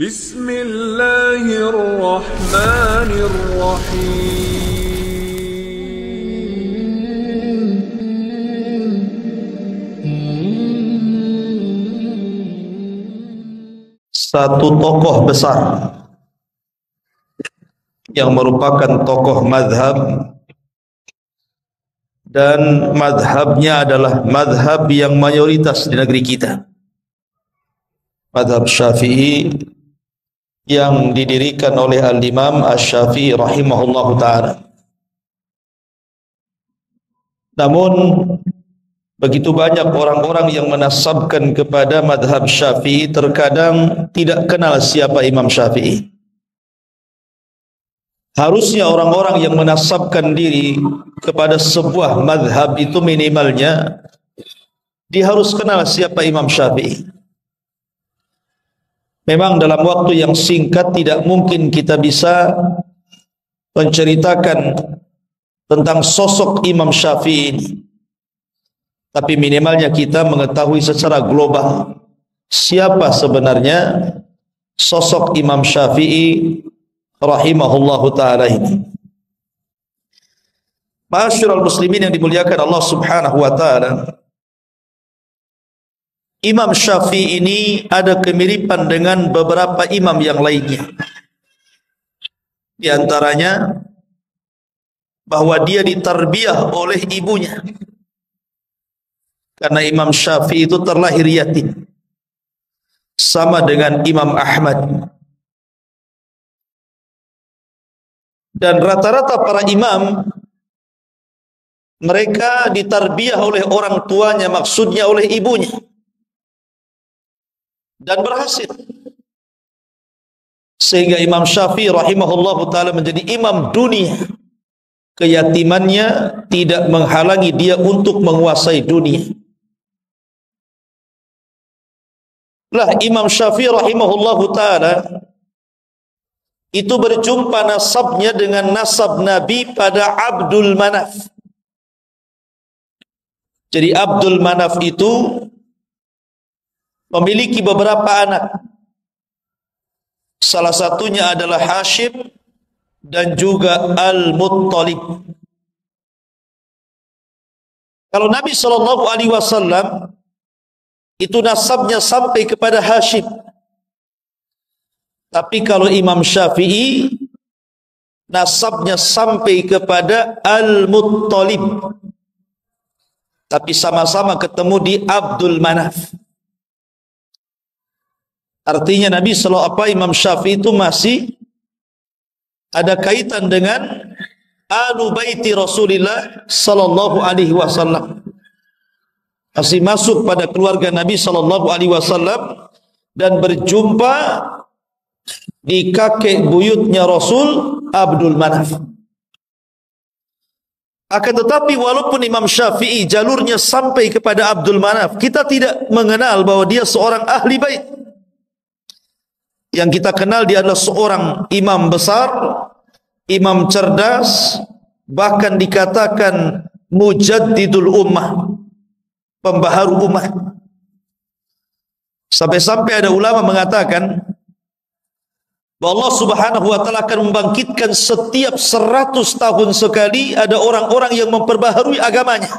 Bismillahirrahmanirrahim. Satu tokoh besar yang merupakan tokoh madhab, dan madhabnya adalah madhab yang mayoritas di negeri kita, madhab Syafi'i, yang didirikan oleh Al-Imam Asy-Syafi'i rahimahullahu ta'ala. Namun begitu banyak orang-orang yang menasabkan kepada madhab Syafi'i, terkadang tidak kenal siapa Imam Syafi'i. Harusnya orang-orang yang menasabkan diri kepada sebuah madhab itu minimalnya dia harus kenal siapa Imam Syafi'i. Memang dalam waktu yang singkat tidak mungkin kita bisa menceritakan tentang sosok Imam Syafi'i ini, tapi minimalnya kita mengetahui secara global siapa sebenarnya sosok Imam Syafi'i rahimahullahu ta'ala ini. Ma'asyiral muslimin yang dimuliakan Allah subhanahu wa ta'ala, Imam Syafi'i ini ada kemiripan dengan beberapa imam yang lainnya. Di antaranya bahwa dia ditarbiyah oleh ibunya, karena Imam Syafi'i itu terlahir yatim, sama dengan Imam Ahmad. Dan rata-rata para imam mereka ditarbiyah oleh orang tuanya, maksudnya oleh ibunya, dan berhasil. Sehingga Imam Syafi'i rahimahullahu ta'ala menjadi imam dunia. Keyatimannya tidak menghalangi dia untuk menguasai dunia. Lah Imam Syafi'i rahimahullahu ta'ala itu berjumpa nasabnya dengan nasab Nabi pada Abdul Manaf. Jadi Abdul Manaf itu memiliki beberapa anak. Salah satunya adalah Hashim dan juga Al-Muttalib. Kalau Nabi SAW itu nasabnya sampai kepada Hashim. Tapi kalau Imam Syafi'i nasabnya sampai kepada Al-Muttalib, tapi sama-sama ketemu di Abdul Manaf. Artinya Nabi Imam Syafi'i itu masih ada kaitan dengan Ahlu Baiti Rasulillah sallallahu alaihi wasallam. Masih masuk pada keluarga Nabi sallallahu alaihi wasallam dan berjumpa di kakek buyutnya Rasul, Abdul Manaf. Akan tetapi walaupun Imam Syafi'i jalurnya sampai kepada Abdul Manaf, kita tidak mengenal bahwa dia seorang ahli bait. Yang kita kenal dia adalah seorang imam besar, imam cerdas, bahkan dikatakan mujaddidul ummah, pembaharu umat. Sampai-sampai ada ulama mengatakan bahwa Allah subhanahu wa ta'ala akan membangkitkan setiap 100 tahun sekali ada orang-orang yang memperbaharui agamanya.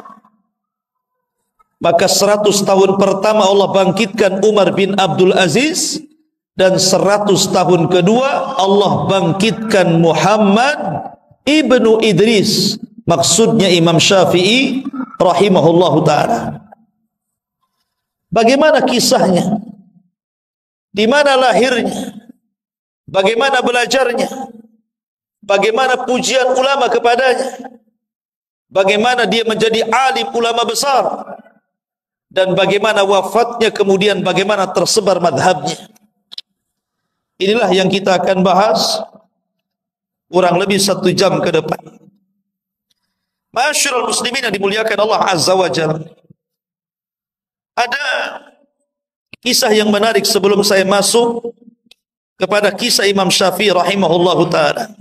Maka 100 tahun pertama Allah bangkitkan Umar bin Abdul Aziz, dan 100 tahun kedua Allah bangkitkan Muhammad ibnu Idris, maksudnya Imam Syafi'i rahimahullahu ta'ala. Bagaimana kisahnya? Di mana lahirnya? Bagaimana belajarnya? Bagaimana pujian ulama kepadanya? Bagaimana dia menjadi alim ulama besar? Dan bagaimana wafatnya, kemudian bagaimana tersebar madhabnya? Inilah yang kita akan bahas kurang lebih 1 jam ke depan. Ma'asyiral muslimin yang dimuliakan Allah Azza wa Jalla, ada kisah yang menarik sebelum saya masuk kepada kisah Imam Syafi'i rahimahullahu ta'ala.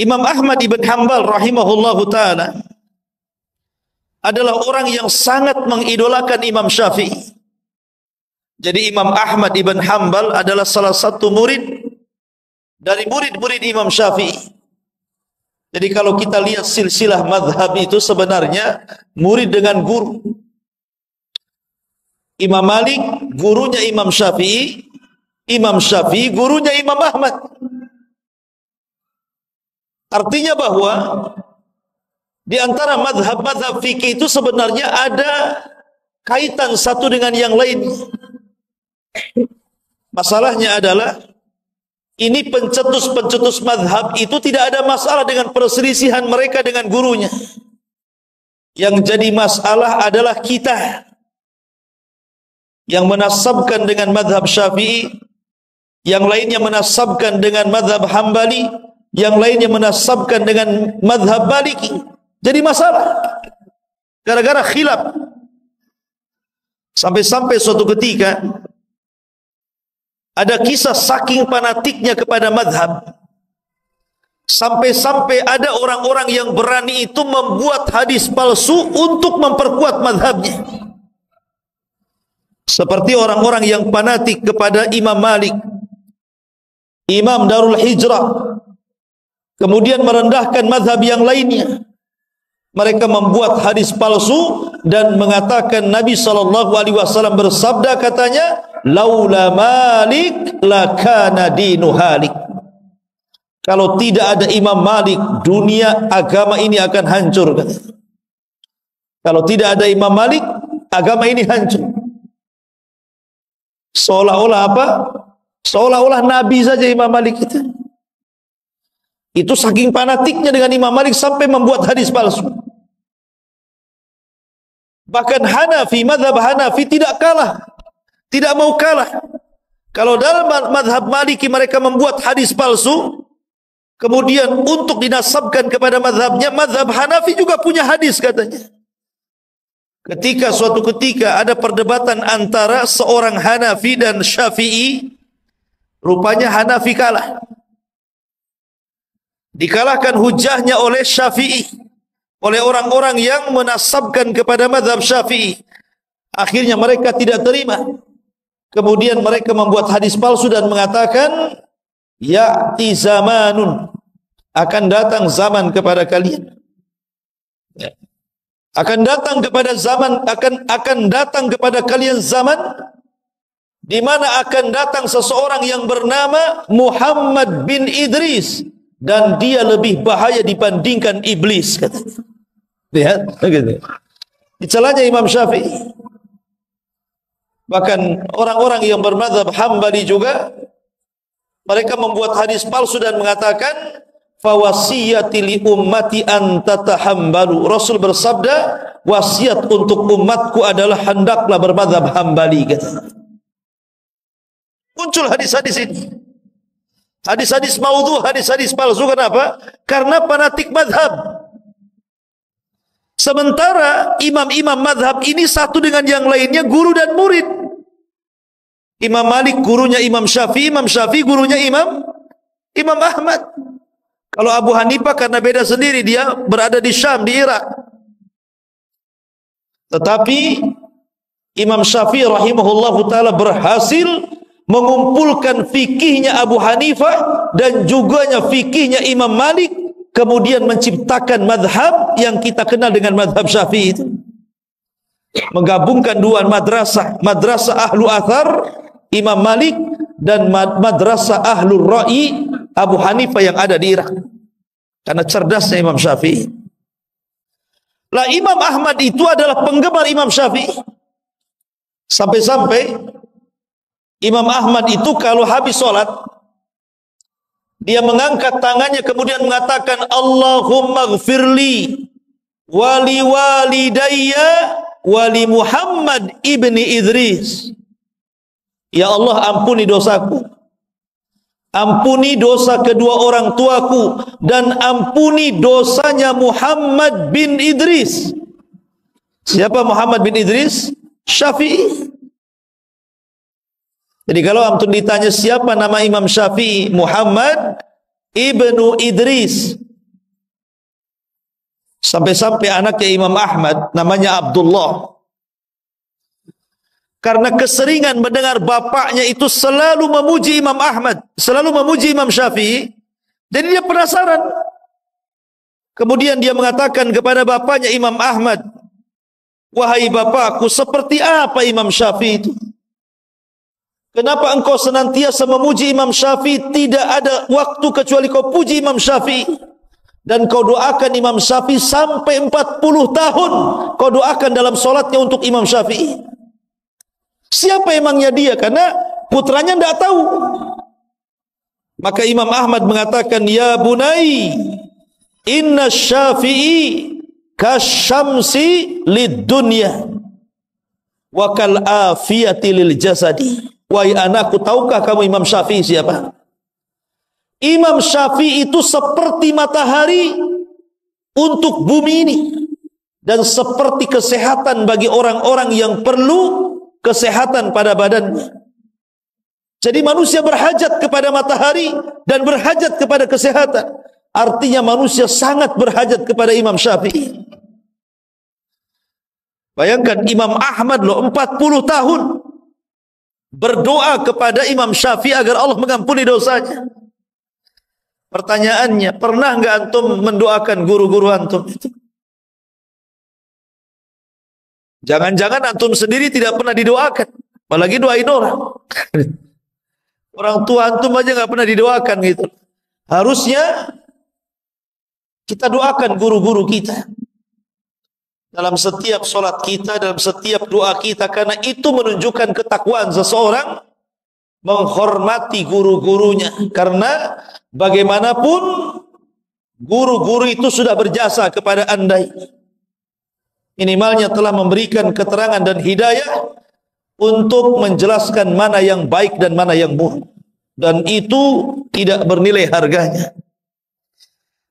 Imam Ahmad ibn Hanbal rahimahullahu ta'ala adalah orang yang sangat mengidolakan Imam Syafi'i. Jadi Imam Ahmad ibn Hanbal adalah salah satu murid dari murid-murid Imam Syafi'i. Jadi kalau kita lihat silsilah madhab itu sebenarnya murid dengan guru. Imam Malik gurunya Imam Syafi'i, Imam Syafi'i gurunya Imam Ahmad. Artinya bahwa di antara madhab-madhab fikih itu sebenarnya ada kaitan satu dengan yang lain. Masalahnya adalah ini pencetus-pencetus madhab itu tidak ada masalah dengan perselisihan mereka dengan gurunya. Yang jadi masalah adalah kita yang menasabkan dengan madhab Syafi'i, yang lainnya menasabkan dengan madhab Hambali, yang lainnya menasabkan dengan madhab Maliki. Jadi masalah gara-gara khilaf. Sampai-sampai suatu ketika ada kisah saking fanatiknya kepada madhab, sampai-sampai ada orang-orang yang berani itu membuat hadis palsu untuk memperkuat madhabnya. Seperti orang-orang yang fanatik kepada Imam Malik, Imam Darul Hijrah, kemudian merendahkan madhab yang lainnya. Mereka membuat hadis palsu dan mengatakan Nabi SAW bersabda, katanya, laula Malik lakana dinu halik. Kalau tidak ada Imam Malik, dunia agama ini akan hancur. Kalau tidak ada Imam Malik, agama ini hancur. Seolah-olah apa? Seolah-olah Nabi saja Imam Malik itu. Itu saking fanatiknya dengan Imam Malik sampai membuat hadis palsu. Bahkan Hanafi, madhab Hanafi tidak kalah, tidak mau kalah. Kalau dalam madhab Maliki mereka membuat hadis palsu, kemudian untuk dinasabkan kepada madhabnya, madhab Hanafi juga punya hadis katanya. Ketika suatu ketika ada perdebatan antara seorang Hanafi dan Syafi'i, rupanya Hanafi kalah. Dikalahkan hujahnya oleh Syafi'i, oleh orang-orang yang menasabkan kepada madhab Syafi'i. Akhirnya mereka tidak terima. Kemudian mereka membuat hadis palsu dan mengatakan, ya'ti zamanun, akan datang zaman kepada kalian. Akan datang kepada zaman, akan datang kepada kalian zaman di mana akan datang seseorang yang bernama Muhammad bin Idris, dan dia lebih bahaya dibandingkan iblis, kata. Lihat, begitu. Dicelanya Imam Syafi'i. Bahkan orang-orang yang bermadzhab Hambali juga, mereka membuat hadis palsu dan mengatakan, fawasiyati li ummati an tatahambalu. Rasul bersabda, wasiat untuk umatku adalah hendaklah bermadzhab Hambali, kata. Muncul hadis-hadis ini. Hadis-hadis maudhu, hadis-hadis palsu. Kenapa? Karena fanatik madhab. Sementara imam-imam madhab ini satu dengan yang lainnya guru dan murid. Imam Malik gurunya Imam Syafi'i, Imam Syafi'i gurunya Imam Ahmad. Kalau Abu Hanifah karena beda sendiri, dia berada di Syam, di Irak. Tetapi Imam Syafi'i rahimahullahu ta'ala berhasil mengumpulkan fikihnya Abu Hanifah dan juga fikihnya Imam Malik, kemudian menciptakan madhab yang kita kenal dengan madhab Syafi'i itu. Menggabungkan dua madrasah, madrasah ahlu athar Imam Malik dan madrasah ahlu ra'i Abu Hanifah yang ada di Irak. Karena cerdasnya Imam Syafi'i. Lah Imam Ahmad itu adalah penggemar Imam Syafi'i. Sampai-sampai Imam Ahmad itu kalau habis sholat, dia mengangkat tangannya kemudian mengatakan, Allahumma gfirli wali walidayya wali Muhammad ibni Idris. Ya Allah, ampuni dosaku, ampuni dosa kedua orang tuaku, dan ampuni dosanya Muhammad bin Idris. Siapa Muhammad bin Idris? Syafi'i. Jadi kalau antum ditanya siapa nama Imam Syafi'i, Muhammad ibnu Idris. Sampai-sampai anaknya Imam Ahmad namanya Abdullah. Karena keseringan mendengar bapaknya itu selalu memuji Imam Ahmad, selalu memuji Imam Syafi'i. Jadi dia penasaran. Kemudian dia mengatakan kepada bapaknya Imam Ahmad, "Wahai bapakku, seperti apa Imam Syafi'i itu? Kenapa engkau senantiasa memuji Imam Syafi'i? Tidak ada waktu kecuali kau puji Imam Syafi'i. Dan kau doakan Imam Syafi'i sampai 40 tahun. Kau doakan dalam solatnya untuk Imam Syafi'i." Siapa emangnya dia? Karena putranya tidak tahu. Maka Imam Ahmad mengatakan, "Ya bunai, inna Syafi'i kasyamsi lid dunya wa kal afiyati lil jasadi." Wahai anakku, tahukah kamu Imam Syafi'i siapa? Imam Syafi'i itu seperti matahari untuk bumi ini dan seperti kesehatan bagi orang-orang yang perlu kesehatan pada badannya. Jadi manusia berhajat kepada matahari dan berhajat kepada kesehatan. Artinya manusia sangat berhajat kepada Imam Syafi'i. Bayangkan Imam Ahmad loh 40 tahun berdoa kepada Imam Syafi'i agar Allah mengampuni dosanya. Pertanyaannya, pernah nggak antum mendoakan guru-guru antum itu? Jangan-jangan antum sendiri tidak pernah didoakan, apalagi doain orang. Orang tua antum aja nggak pernah didoakan gitu. Harusnya kita doakan guru-guru kita dalam setiap sholat kita, dalam setiap doa kita, karena itu menunjukkan ketakwaan seseorang menghormati guru-gurunya. Karena bagaimanapun guru-guru itu sudah berjasa kepada anda. Minimalnya telah memberikan keterangan dan hidayah untuk menjelaskan mana yang baik dan mana yang buruk. Dan itu tidak bernilai harganya.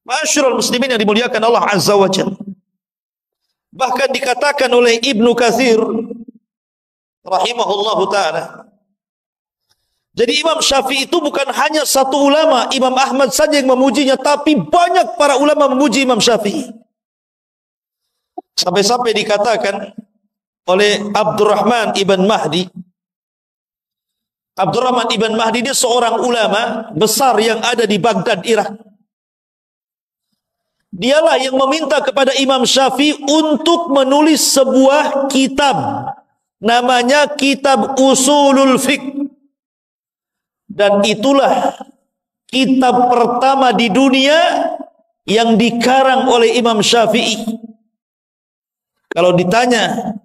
Ma'asyiral muslimin yang dimuliakan Allah Azza wa Jalla. Bahkan dikatakan oleh Ibnu Katsir rahimahullahu ta'ala, jadi Imam Syafi'i itu bukan hanya satu ulama, Imam Ahmad saja yang memujinya, tapi banyak para ulama memuji Imam Syafi'i. Sampai-sampai dikatakan oleh Abdurrahman ibn Mahdi. Abdurrahman ibn Mahdi dia seorang ulama besar yang ada di Baghdad, Irak. Dialah yang meminta kepada Imam Syafi'i untuk menulis sebuah kitab. Namanya Kitab Usulul Fiqh. Dan itulah kitab pertama di dunia yang dikarang oleh Imam Syafi'i. Kalau ditanya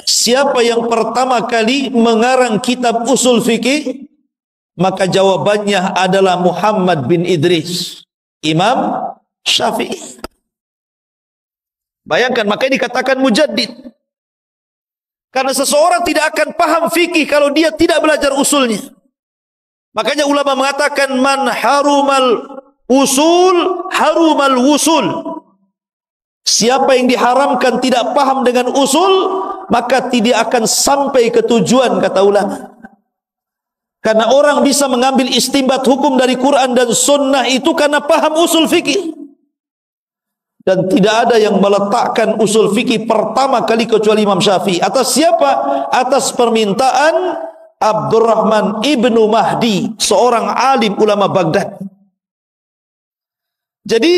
siapa yang pertama kali mengarang kitab usul fikih, maka jawabannya adalah Muhammad bin Idris, Imam Syafi'i. Bayangkan, makanya dikatakan mujaddid. Karena seseorang tidak akan paham fikih kalau dia tidak belajar usulnya. Makanya ulama mengatakan man harumal usul harumal wusul. Siapa yang diharamkan tidak paham dengan usul, maka tidak akan sampai ke tujuan, kata ulama. Karena orang bisa mengambil istinbat hukum dari Quran dan Sunnah itu karena paham usul fikih. Dan tidak ada yang meletakkan usul fikih pertama kali kecuali Imam Syafi'i. Atas siapa? Atas permintaan Abdurrahman ibnu Mahdi, seorang alim ulama Baghdad. Jadi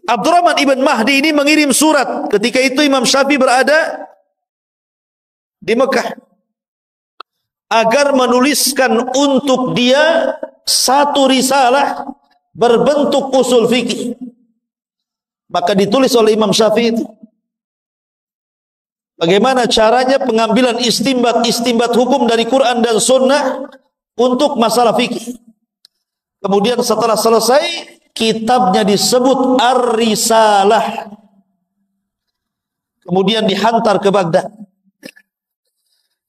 Abdurrahman ibn Mahdi ini mengirim surat. Ketika itu Imam Syafi'i berada di Mekah, agar menuliskan untuk dia satu risalah berbentuk usul fikih. Maka ditulis oleh Imam Syafi'i itu bagaimana caranya pengambilan istinbat hukum dari Quran dan Sunnah untuk masalah fikih. Kemudian setelah selesai, kitabnya disebut Ar-Risalah. Kemudian dihantar ke Baghdad.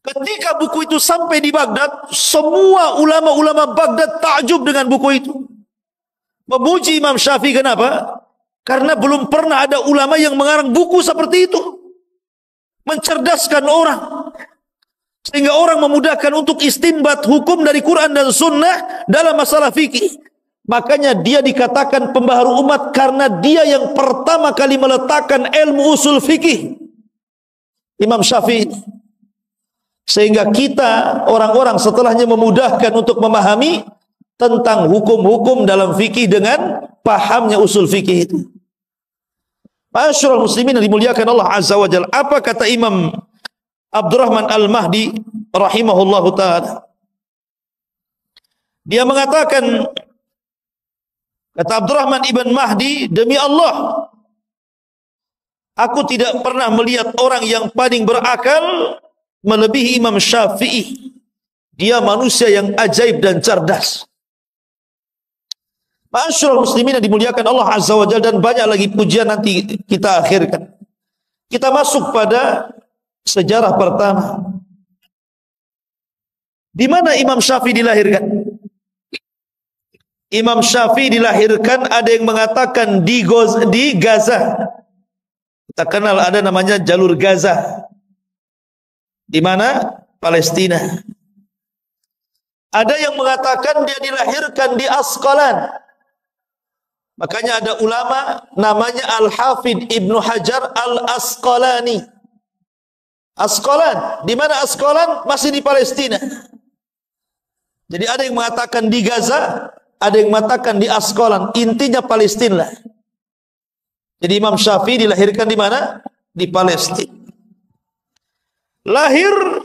Ketika buku itu sampai di Baghdad, semua ulama-ulama Baghdad takjub dengan buku itu. Memuji Imam Syafi'i. Kenapa? Karena belum pernah ada ulama yang mengarang buku seperti itu. Mencerdaskan orang. Sehingga orang memudahkan untuk istinbat hukum dari Quran dan Sunnah dalam masalah fikih. Makanya dia dikatakan pembaharu umat karena dia yang pertama kali meletakkan ilmu usul fikih. Imam Syafi'i. Sehingga kita orang-orang setelahnya memudahkan untuk memahami tentang hukum-hukum dalam fikih dengan pahamnya usul fikih itu. Ma'asyiral muslimin yang dimuliakan Allah Azza wa Jalla. Apa kata Imam Abdurrahman Al-Mahdi rahimahullahu ta'ala? Dia mengatakan, kata Abdurrahman ibn Mahdi, demi Allah, aku tidak pernah melihat orang yang paling berakal melebihi Imam Syafi'i. Dia manusia yang ajaib dan cerdas. Ma'asyiral muslimin yang dimuliakan Allah Azza wa Jalla, dan banyak lagi pujian nanti kita akhirkan. Kita masuk pada sejarah pertama. Di mana Imam Syafi'i dilahirkan? Imam Syafi'i dilahirkan, ada yang mengatakan di Gaza. Kita kenal ada namanya jalur Gaza. Di mana? Palestina. Ada yang mengatakan dia dilahirkan di Asqalan. Makanya ada ulama namanya Al-Hafidh Ibnu Hajar Al-Asqalani. Asqalan. Di mana Asqalan? Masih di Palestina. Jadi ada yang mengatakan di Gaza, ada yang mengatakan di Asqalan. Intinya Palestina. Jadi Imam Syafi'i dilahirkan di mana? Di Palestina. Lahir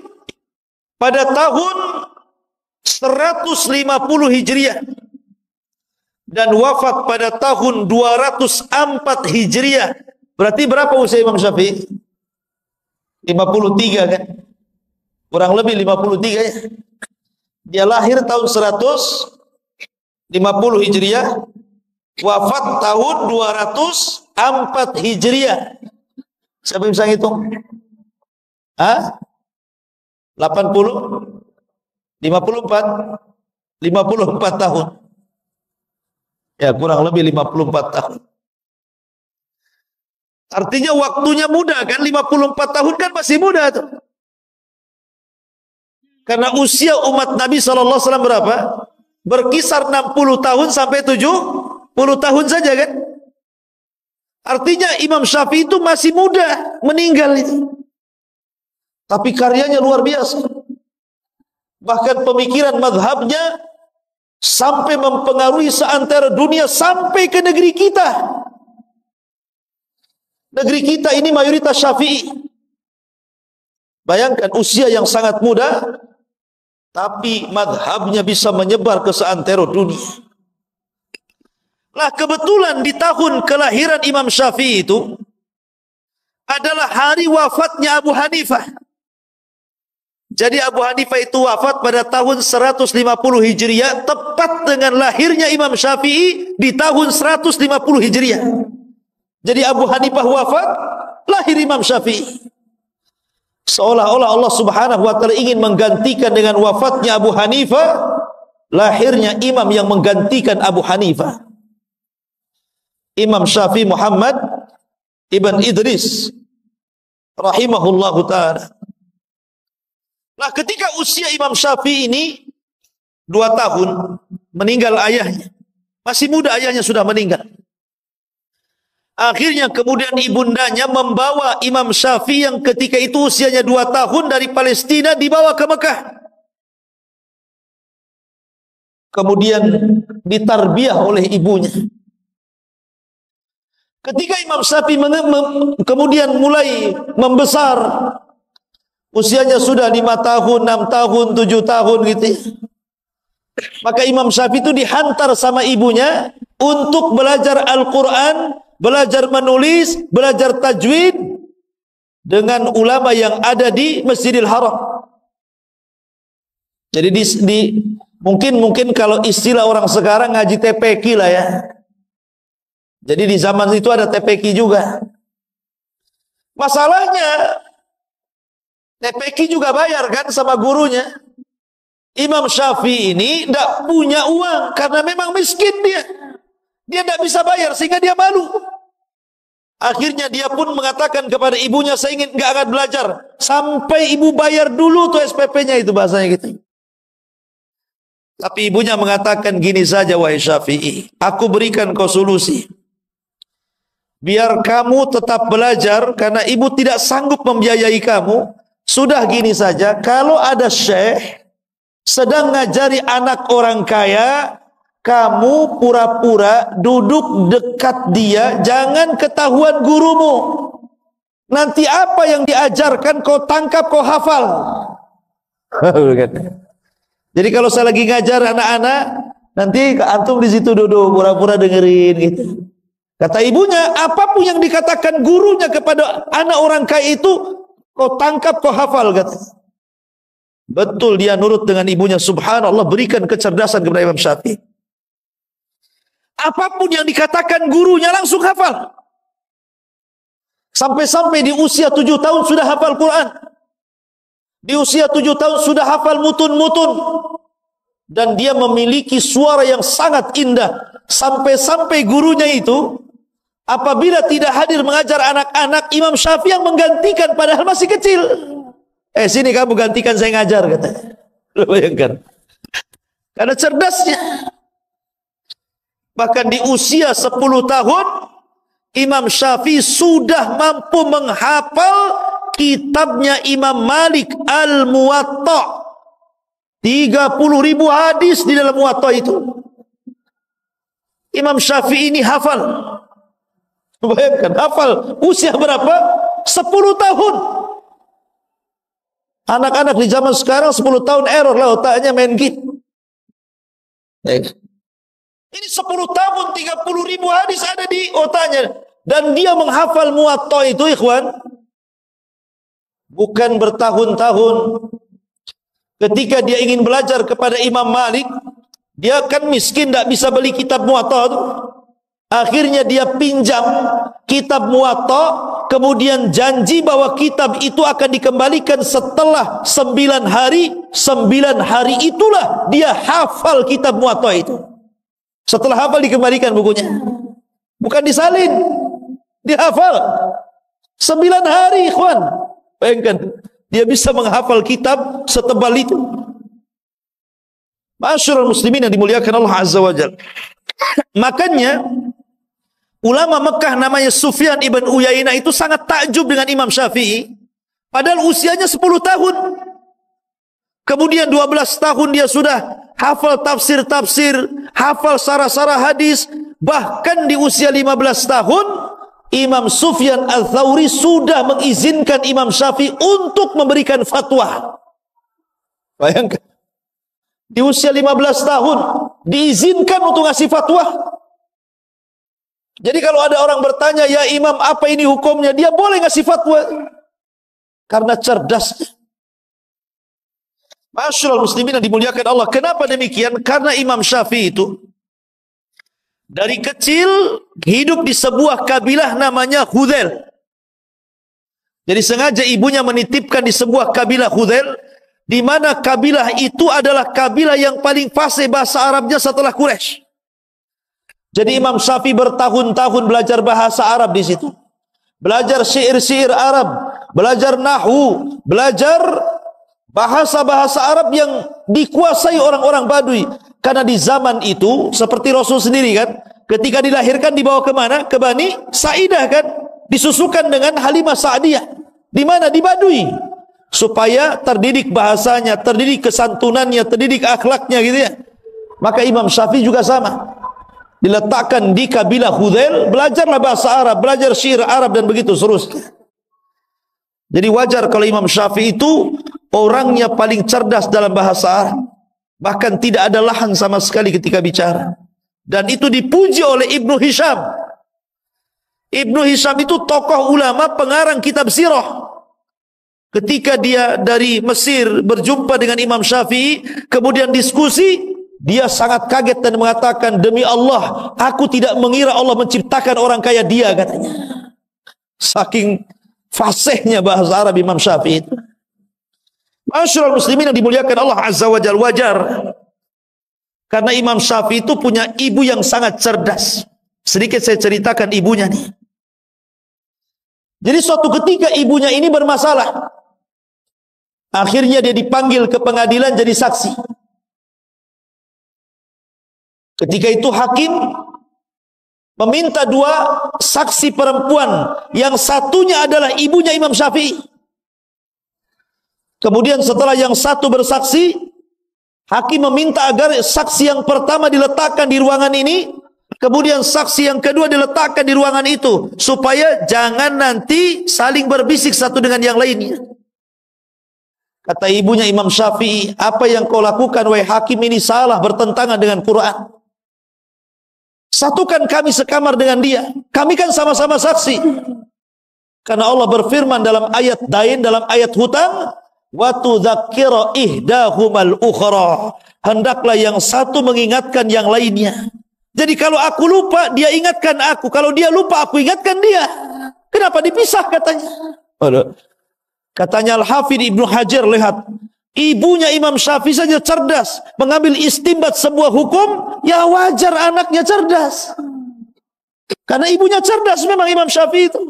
pada tahun 150 Hijriah. Dan wafat pada tahun 204 Hijriah. Berarti berapa usia Imam Syafi'i? 53 kan? Kurang lebih 53 ya. Dia lahir tahun 150 Hijriah. Wafat tahun 204 Hijriah. Siapa yang bisa ngitung? 80? 54? 54 tahun. Ya, kurang lebih 54 tahun. Artinya waktunya muda kan, 54 tahun kan masih muda tuh. Karena usia umat Nabi SAW berapa? Berkisar 60 tahun sampai 70 tahun saja kan. Artinya Imam Syafi'i itu masih muda meninggal itu. Tapi karyanya luar biasa. Bahkan pemikiran madhabnya sampai mempengaruhi seantero dunia, sampai ke negeri kita. Negeri kita ini mayoritas Syafi'i. Bayangkan usia yang sangat muda, tapi madhabnya bisa menyebar ke seantero dunia. Lah kebetulan di tahun kelahiran Imam Syafi'i itu adalah hari wafatnya Abu Hanifah. Jadi Abu Hanifah itu wafat pada tahun 150 Hijriah, tepat dengan lahirnya Imam Syafi'i di tahun 150 Hijriah. Jadi Abu Hanifah wafat, lahir Imam Syafi'i. Seolah-olah Allah Subhanahu wa taala ingin menggantikan dengan wafatnya Abu Hanifah, lahirnya imam yang menggantikan Abu Hanifah. Imam Syafi'i Muhammad ibn Idris rahimahullahu taala. Nah, ketika usia Imam Syafi'i ini 2 tahun, meninggal ayahnya. Masih muda ayahnya sudah meninggal. Akhirnya kemudian ibundanya membawa Imam Syafi'i yang ketika itu usianya 2 tahun dari Palestina dibawa ke Mekah. Kemudian ditarbiyah oleh ibunya. Ketika Imam Syafi'i kemudian mulai membesar, usianya sudah 5 tahun, 6 tahun, 7 tahun gitu. Maka Imam Syafi'i itu dihantar sama ibunya untuk belajar Al-Quran, belajar menulis, belajar tajwid dengan ulama yang ada di Masjidil Haram. Jadi mungkin kalau istilah orang sekarang ngaji TPQ lah ya. Jadi di zaman itu ada TPQ juga. Masalahnya TPQ juga bayar kan sama gurunya. Imam Syafi'i ini tidak punya uang karena memang miskin dia. Dia tidak bisa bayar sehingga dia malu. Akhirnya dia pun mengatakan kepada ibunya, saya ingin nggak akan belajar sampai ibu bayar dulu tuh SPP-nya, itu bahasanya gitu. Tapi ibunya mengatakan gini saja, wahai Syafi'i, aku berikan kau solusi. Biar kamu tetap belajar karena ibu tidak sanggup membiayai kamu. Sudah gini saja, kalau ada syekh sedang ngajari anak orang kaya, kamu pura-pura duduk dekat dia, jangan ketahuan gurumu. Nanti apa yang diajarkan kau tangkap, kau hafal. Jadi kalau saya lagi ngajar anak-anak, nanti antum di situ duduk pura-pura dengerin gitu. Kata ibunya, apapun yang dikatakan gurunya kepada anak orang kaya itu, kau tangkap, kau hafal, kata. Betul, dia nurut dengan ibunya. Subhanallah, berikan kecerdasan kepada Imam Syafi'i. Apapun yang dikatakan gurunya langsung hafal. Sampai-sampai di usia 7 tahun sudah hafal Quran. Di usia 7 tahun sudah hafal mutun-mutun. Dan dia memiliki suara yang sangat indah. Sampai-sampai gurunya itu, apabila tidak hadir mengajar anak-anak, Imam Syafi'i yang menggantikan padahal masih kecil. Sini kamu gantikan saya ngajar, katanya. Bayangkan. Karena cerdasnya. Bahkan di usia 10 tahun, Imam Syafi'i sudah mampu menghafal kitabnya Imam Malik Al-Muwatta. 30.000 hadis di dalam Muwatta itu. Imam Syafi'i ini hafal. Bayangkan, hafal. Usia berapa? 10 tahun. Anak-anak di zaman sekarang 10 tahun error lah, otaknya main game. Ini 10 tahun 30.000 hadis ada di otaknya. Dan dia menghafal Muwatta itu, ikhwan, bukan bertahun-tahun. Ketika dia ingin belajar kepada Imam Malik, dia kan miskin, tidak bisa beli kitab Muwatta itu. Akhirnya dia pinjam kitab Muwatta, kemudian janji bahwa kitab itu akan dikembalikan setelah 9 hari. 9 hari itulah dia hafal kitab Muwatta itu. Setelah hafal dikembalikan bukunya. Bukan disalin, dihafal. 9 hari, ikhwan. Bayangkan, dia bisa menghafal kitab setebal itu. Ma'asyiral muslimin yang dimuliakan Allah Azza wa Jalla. Makanya ulama Mekah namanya Sufyan ibn Uyainah itu sangat takjub dengan Imam Syafi'i. Padahal usianya 10 tahun. Kemudian 12 tahun dia sudah hafal tafsir-tafsir, hafal sarah-sarah hadis. Bahkan di usia 15 tahun, Imam Sufyan Al-Thawri sudah mengizinkan Imam Syafi'i untuk memberikan fatwa. Bayangkan. Di usia 15 tahun, diizinkan untuk ngasih fatwa. Jadi kalau ada orang bertanya, ya Imam apa ini hukumnya? Dia boleh ngasih fatwa. Karena cerdasnya. Masyaallah muslimin yang dimuliakan Allah. Kenapa demikian? Karena Imam Syafi'i itu dari kecil hidup di sebuah kabilah namanya Hudzail. Jadi sengaja ibunya menitipkan di sebuah kabilah Hudzail, di mana kabilah itu adalah kabilah yang paling fasih bahasa Arabnya setelah Quraisy. Jadi Imam Syafi'i bertahun-tahun belajar bahasa Arab di situ. Belajar syair-syair Arab, belajar nahwu, belajar bahasa-bahasa Arab yang dikuasai orang-orang Badui. Karena di zaman itu, seperti Rasul sendiri kan, ketika dilahirkan dibawa ke mana? Ke Bani Sa'idah kan, disusukan dengan Halimah Sa'diyah. Di mana? Di Badui. Supaya terdidik bahasanya, terdidik kesantunannya, terdidik akhlaknya gitu ya. Maka Imam Syafi'i juga sama. Diletakkan di kabilah Hudzail, belajarlah bahasa Arab, belajar syair Arab dan begitu seterusnya. Jadi wajar kalau Imam Syafi'i itu orangnya paling cerdas dalam bahasa Arab. Bahkan tidak ada lahan sama sekali ketika bicara. Dan itu dipuji oleh Ibnu Hisham. Ibnu Hisham itu tokoh ulama pengarang kitab sirah. Ketika dia dari Mesir berjumpa dengan Imam Syafi'i, kemudian diskusi, dia sangat kaget dan mengatakan, demi Allah, aku tidak mengira Allah menciptakan orang kaya dia, katanya. Saking fasihnya bahasa Arab Imam Syafi'i itu. Masyaallah muslimin yang dimuliakan Allah Azza wa Jalla, wajar. Karena Imam Syafi'i itu punya ibu yang sangat cerdas. Sedikit saya ceritakan ibunya nih. Jadi suatu ketika ibunya ini bermasalah. Akhirnya dia dipanggil ke pengadilan jadi saksi. Ketika itu hakim meminta 2 saksi perempuan, yang satunya adalah ibunya Imam Syafi'i. Kemudian setelah yang satu bersaksi, hakim meminta agar saksi yang pertama diletakkan di ruangan ini, kemudian saksi yang kedua diletakkan di ruangan itu, supaya jangan nanti saling berbisik satu dengan yang lainnya. Kata ibunya Imam Syafi'i, apa yang kau lakukan wahai hakim ini salah, bertentangan dengan Quran. Satukan kami sekamar dengan dia, kami kan sama-sama saksi. Karena Allah berfirman dalam ayat dain, dalam ayat hutang, wa tudzakkira ihdahumal ukhra, hendaklah yang satu mengingatkan yang lainnya. Jadi kalau aku lupa, dia ingatkan aku. Kalau dia lupa, aku ingatkan dia. Kenapa dipisah katanya? Katanya Al-Hafidh Ibnu Hajar, lihat, ibunya Imam Syafi'i saja cerdas mengambil istinbat sebuah hukum, ya wajar anaknya cerdas. Karena ibunya cerdas memang Imam Syafi'i itu.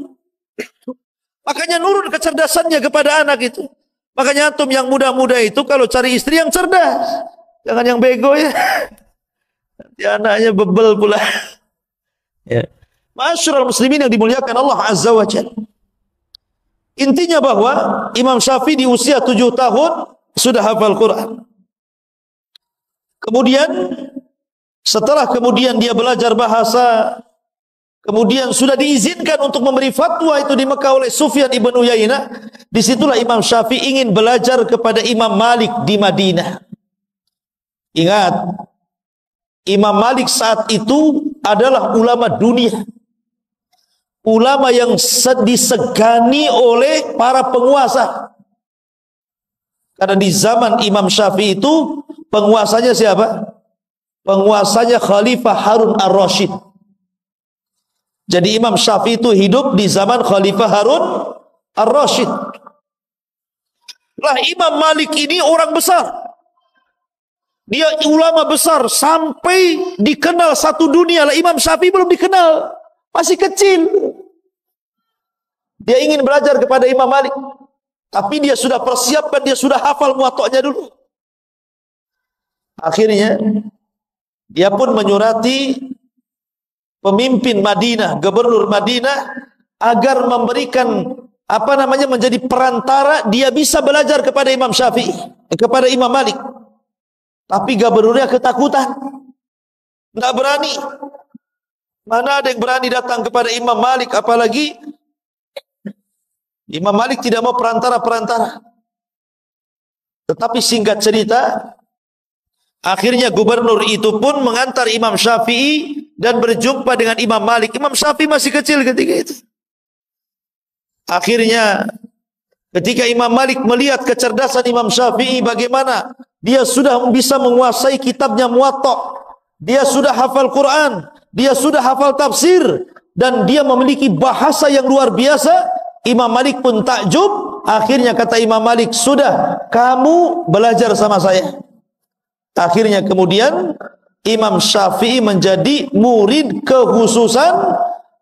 Makanya nurun kecerdasannya kepada anak itu. Makanya antum yang muda-muda itu kalau cari istri yang cerdas, jangan yang bego ya. Nanti anaknya bebel pula. Ya. Ma'asyiral muslimin yang dimuliakan Allah Azza wa Jalla. Intinya bahwa Imam Syafi'i di usia 7 tahun sudah hafal Quran. Kemudian setelah kemudian dia belajar bahasa, kemudian sudah diizinkan untuk memberi fatwa itu di Mekah oleh Sufyan ibn Uyainah. Disitulah Imam Syafi'i ingin belajar kepada Imam Malik di Madinah. Ingat, Imam Malik saat itu adalah ulama dunia, ulama yang disegani oleh para penguasa. Karena di zaman Imam Syafi'i itu penguasanya siapa? Penguasanya Khalifah Harun ar-Rasyid. Jadi Imam Syafi'i itu hidup di zaman Khalifah Harun ar-Rasyid. Lah Imam Malik ini orang besar. Dia ulama besar sampai dikenal satu dunia. Lah Imam Syafi'i belum dikenal, masih kecil. Dia ingin belajar kepada Imam Malik, tapi dia sudah persiapkan, dia sudah hafal muwatta'nya dulu. Akhirnya dia pun menyurati pemimpin Madinah, gubernur Madinah, agar memberikan menjadi perantara dia bisa belajar kepada Imam Syafi'i, kepada Imam Malik. Tapi gubernurnya ketakutan, tidak berani. Mana ada yang berani datang kepada Imam Malik, apalagi Imam Malik tidak mau perantara-perantara. Tetapi singkat cerita, akhirnya gubernur itu pun mengantar Imam Syafi'i dan berjumpa dengan Imam Malik. Imam Syafi'i masih kecil ketika itu. Akhirnya ketika Imam Malik melihat kecerdasan Imam Syafi'i, bagaimana dia sudah bisa menguasai kitabnya Muwatta', dia sudah hafal Quran, dia sudah hafal tafsir, dan dia memiliki bahasa yang luar biasa, Imam Malik pun takjub. Akhirnya kata Imam Malik, sudah, kamu belajar sama saya. Akhirnya kemudian Imam Syafi'i menjadi murid kekhususan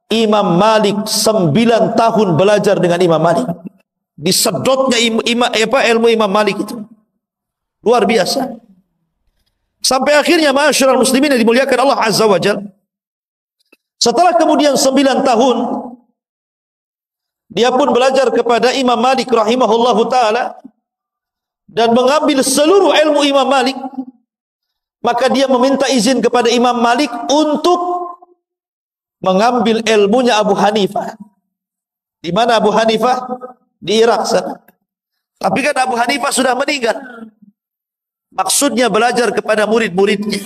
Imam Malik. 9 tahun belajar dengan Imam Malik. Disedotnya ilmu Imam Malik itu luar biasa. Sampai akhirnya ma'asyiral muslimin yang dimuliakan Allah Azza wa Jalla, setelah kemudian 9 tahun dia pun belajar kepada Imam Malik rahimahullahu ta'ala dan mengambil seluruh ilmu Imam Malik. Maka dia meminta izin kepada Imam Malik untuk mengambil ilmunya Abu Hanifah. Di mana Abu Hanifah? Di Irak sana. Tapi kan Abu Hanifah sudah meninggal. Maksudnya belajar kepada murid-muridnya.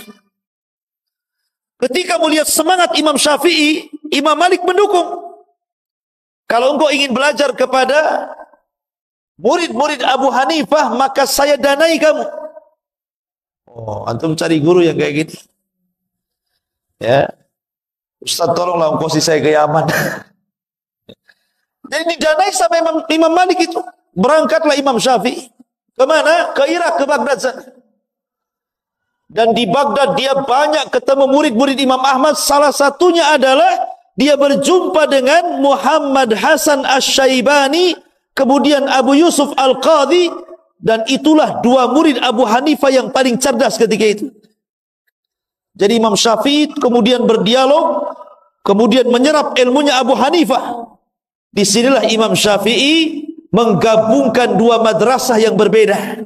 Ketika melihat semangat Imam Syafi'i, Imam Malik mendukung. Kalau engkau ingin belajar kepada murid-murid Abu Hanifah, maka saya danai kamu. Oh, antum cari guru yang kayak gini. Ya. Ustaz, tolonglah ongkosi saya ke Yaman. Jadi didanai sama Imam Malik itu. Berangkatlah Imam Syafi'i. Kemana? Ke Irak, ke Baghdad sana. Dan di Baghdad dia banyak ketemu murid-murid Imam Ahmad. Salah satunya adalah dia berjumpa dengan Muhammad Hasan Asy-Syaibani, kemudian Abu Yusuf Al-Qadhi, dan itulah 2 murid Abu Hanifah yang paling cerdas ketika itu. Jadi Imam Syafi'i kemudian berdialog, kemudian menyerap ilmunya Abu Hanifah. Disinilah Imam Syafi'i menggabungkan dua madrasah yang berbeda.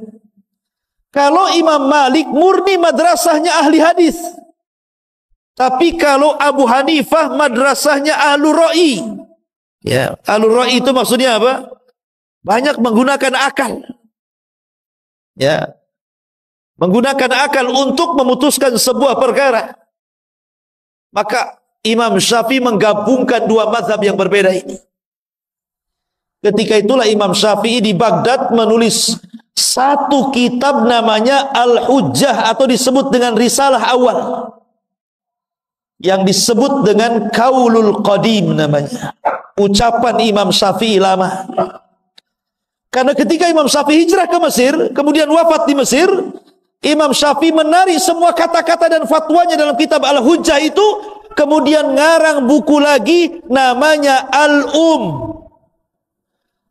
Kalau Imam Malik murni madrasahnya ahli hadis. Tapi kalau Abu Hanifah madrasahnya ahlul ra'i. Ya, ahlul ra'i itu maksudnya apa? Banyak menggunakan akal. Ya. Menggunakan akal untuk memutuskan sebuah perkara. Maka Imam Syafi'i menggabungkan dua mazhab yang berbeda ini. Ketika itulah Imam Syafi'i di Baghdad menulis satu kitab namanya Al-Hujjah atau disebut dengan Risalah Awal. Yang disebut dengan Qaulul Qadim namanya. Ucapan Imam Syafi'i lama. Karena ketika Imam Syafi'i hijrah ke Mesir, kemudian wafat di Mesir, Imam Syafi'i menarik semua kata-kata dan fatwanya dalam kitab Al-Hujjah itu, kemudian ngarang buku lagi namanya Al-Um.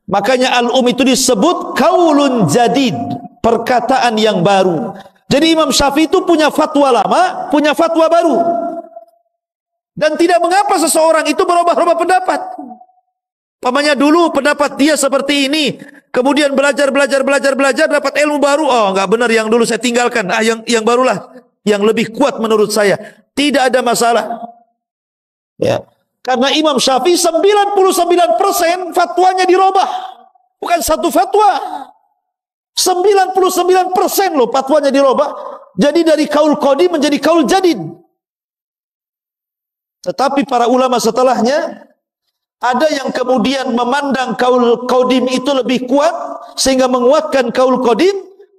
Makanya Al-Um itu disebut Qaulun Jadid, perkataan yang baru. Jadi Imam Syafi'i itu punya fatwa lama, punya fatwa baru. Dan tidak mengapa seseorang itu berubah-ubah pendapat. Pamannya dulu pendapat dia seperti ini, kemudian belajar dapat ilmu baru. Oh, enggak benar yang dulu saya tinggalkan. Yang barulah yang lebih kuat menurut saya. Tidak ada masalah. Ya. Karena Imam Syafi'i 99% fatwanya dirubah. Bukan satu fatwa. 99% loh fatwanya dirubah. Jadi dari kaul qadim menjadi kaul jadid. Tetapi para ulama setelahnya ada yang kemudian memandang kaul qadim itu lebih kuat sehingga menguatkan kaul qadim,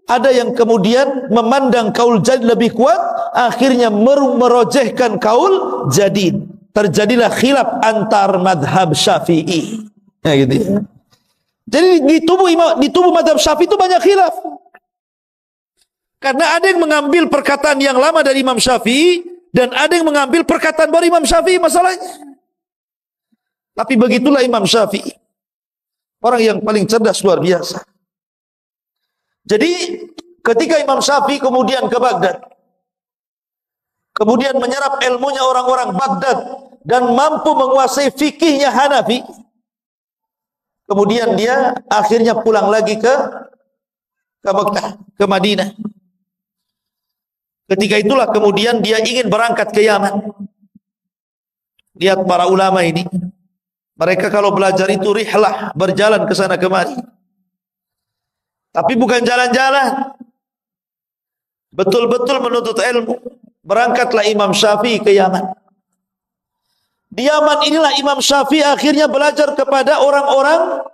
ada yang kemudian memandang kaul jadid lebih kuat akhirnya merojehkan kaul jadid. Terjadilah khilaf antar madhab Syafi'i. Ya gitu ya. Jadi di tubuh madhab Syafi'i itu banyak khilaf. Karena ada yang mengambil perkataan yang lama dari Imam Syafi'i dan ada yang mengambil perkataan baru Imam Syafi'i masalahnya. Tapi begitulah Imam Syafi'i. Orang yang paling cerdas luar biasa. Jadi ketika Imam Syafi'i kemudian ke Baghdad, kemudian menyerap ilmunya orang-orang Baghdad dan mampu menguasai fikihnya Hanafi, kemudian dia akhirnya pulang lagi ke Mekah, ke Madinah. Ketika itulah kemudian dia ingin berangkat ke Yaman. Lihat para ulama ini. Mereka kalau belajar itu rihlah, berjalan ke sana kemari. Tapi bukan jalan-jalan. Betul-betul menuntut ilmu. Berangkatlah Imam Syafi'i ke Yaman. Di Yaman inilah Imam Syafi'i akhirnya belajar kepada orang-orang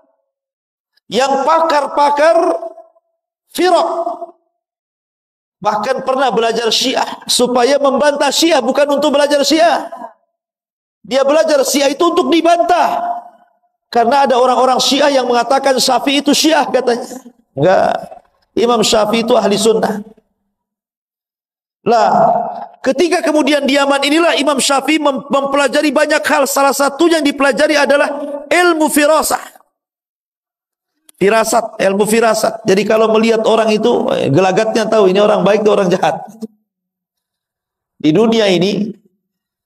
yang pakar-pakar firaq. Bahkan pernah belajar Syiah supaya membantah Syiah, bukan untuk belajar Syiah. Dia belajar Syiah itu untuk dibantah. Karena ada orang-orang Syiah yang mengatakan Syafi'i itu Syiah katanya. Enggak. Imam Syafi'i itu ahli sunnah. Lah, ketika kemudian di Yaman inilah Imam Syafi'i mempelajari banyak hal. Salah satu yang dipelajari adalah ilmu firasah. Firasat, ilmu firasat. Jadi kalau melihat orang itu, gelagatnya tahu ini orang baik atau orang jahat. Di dunia ini,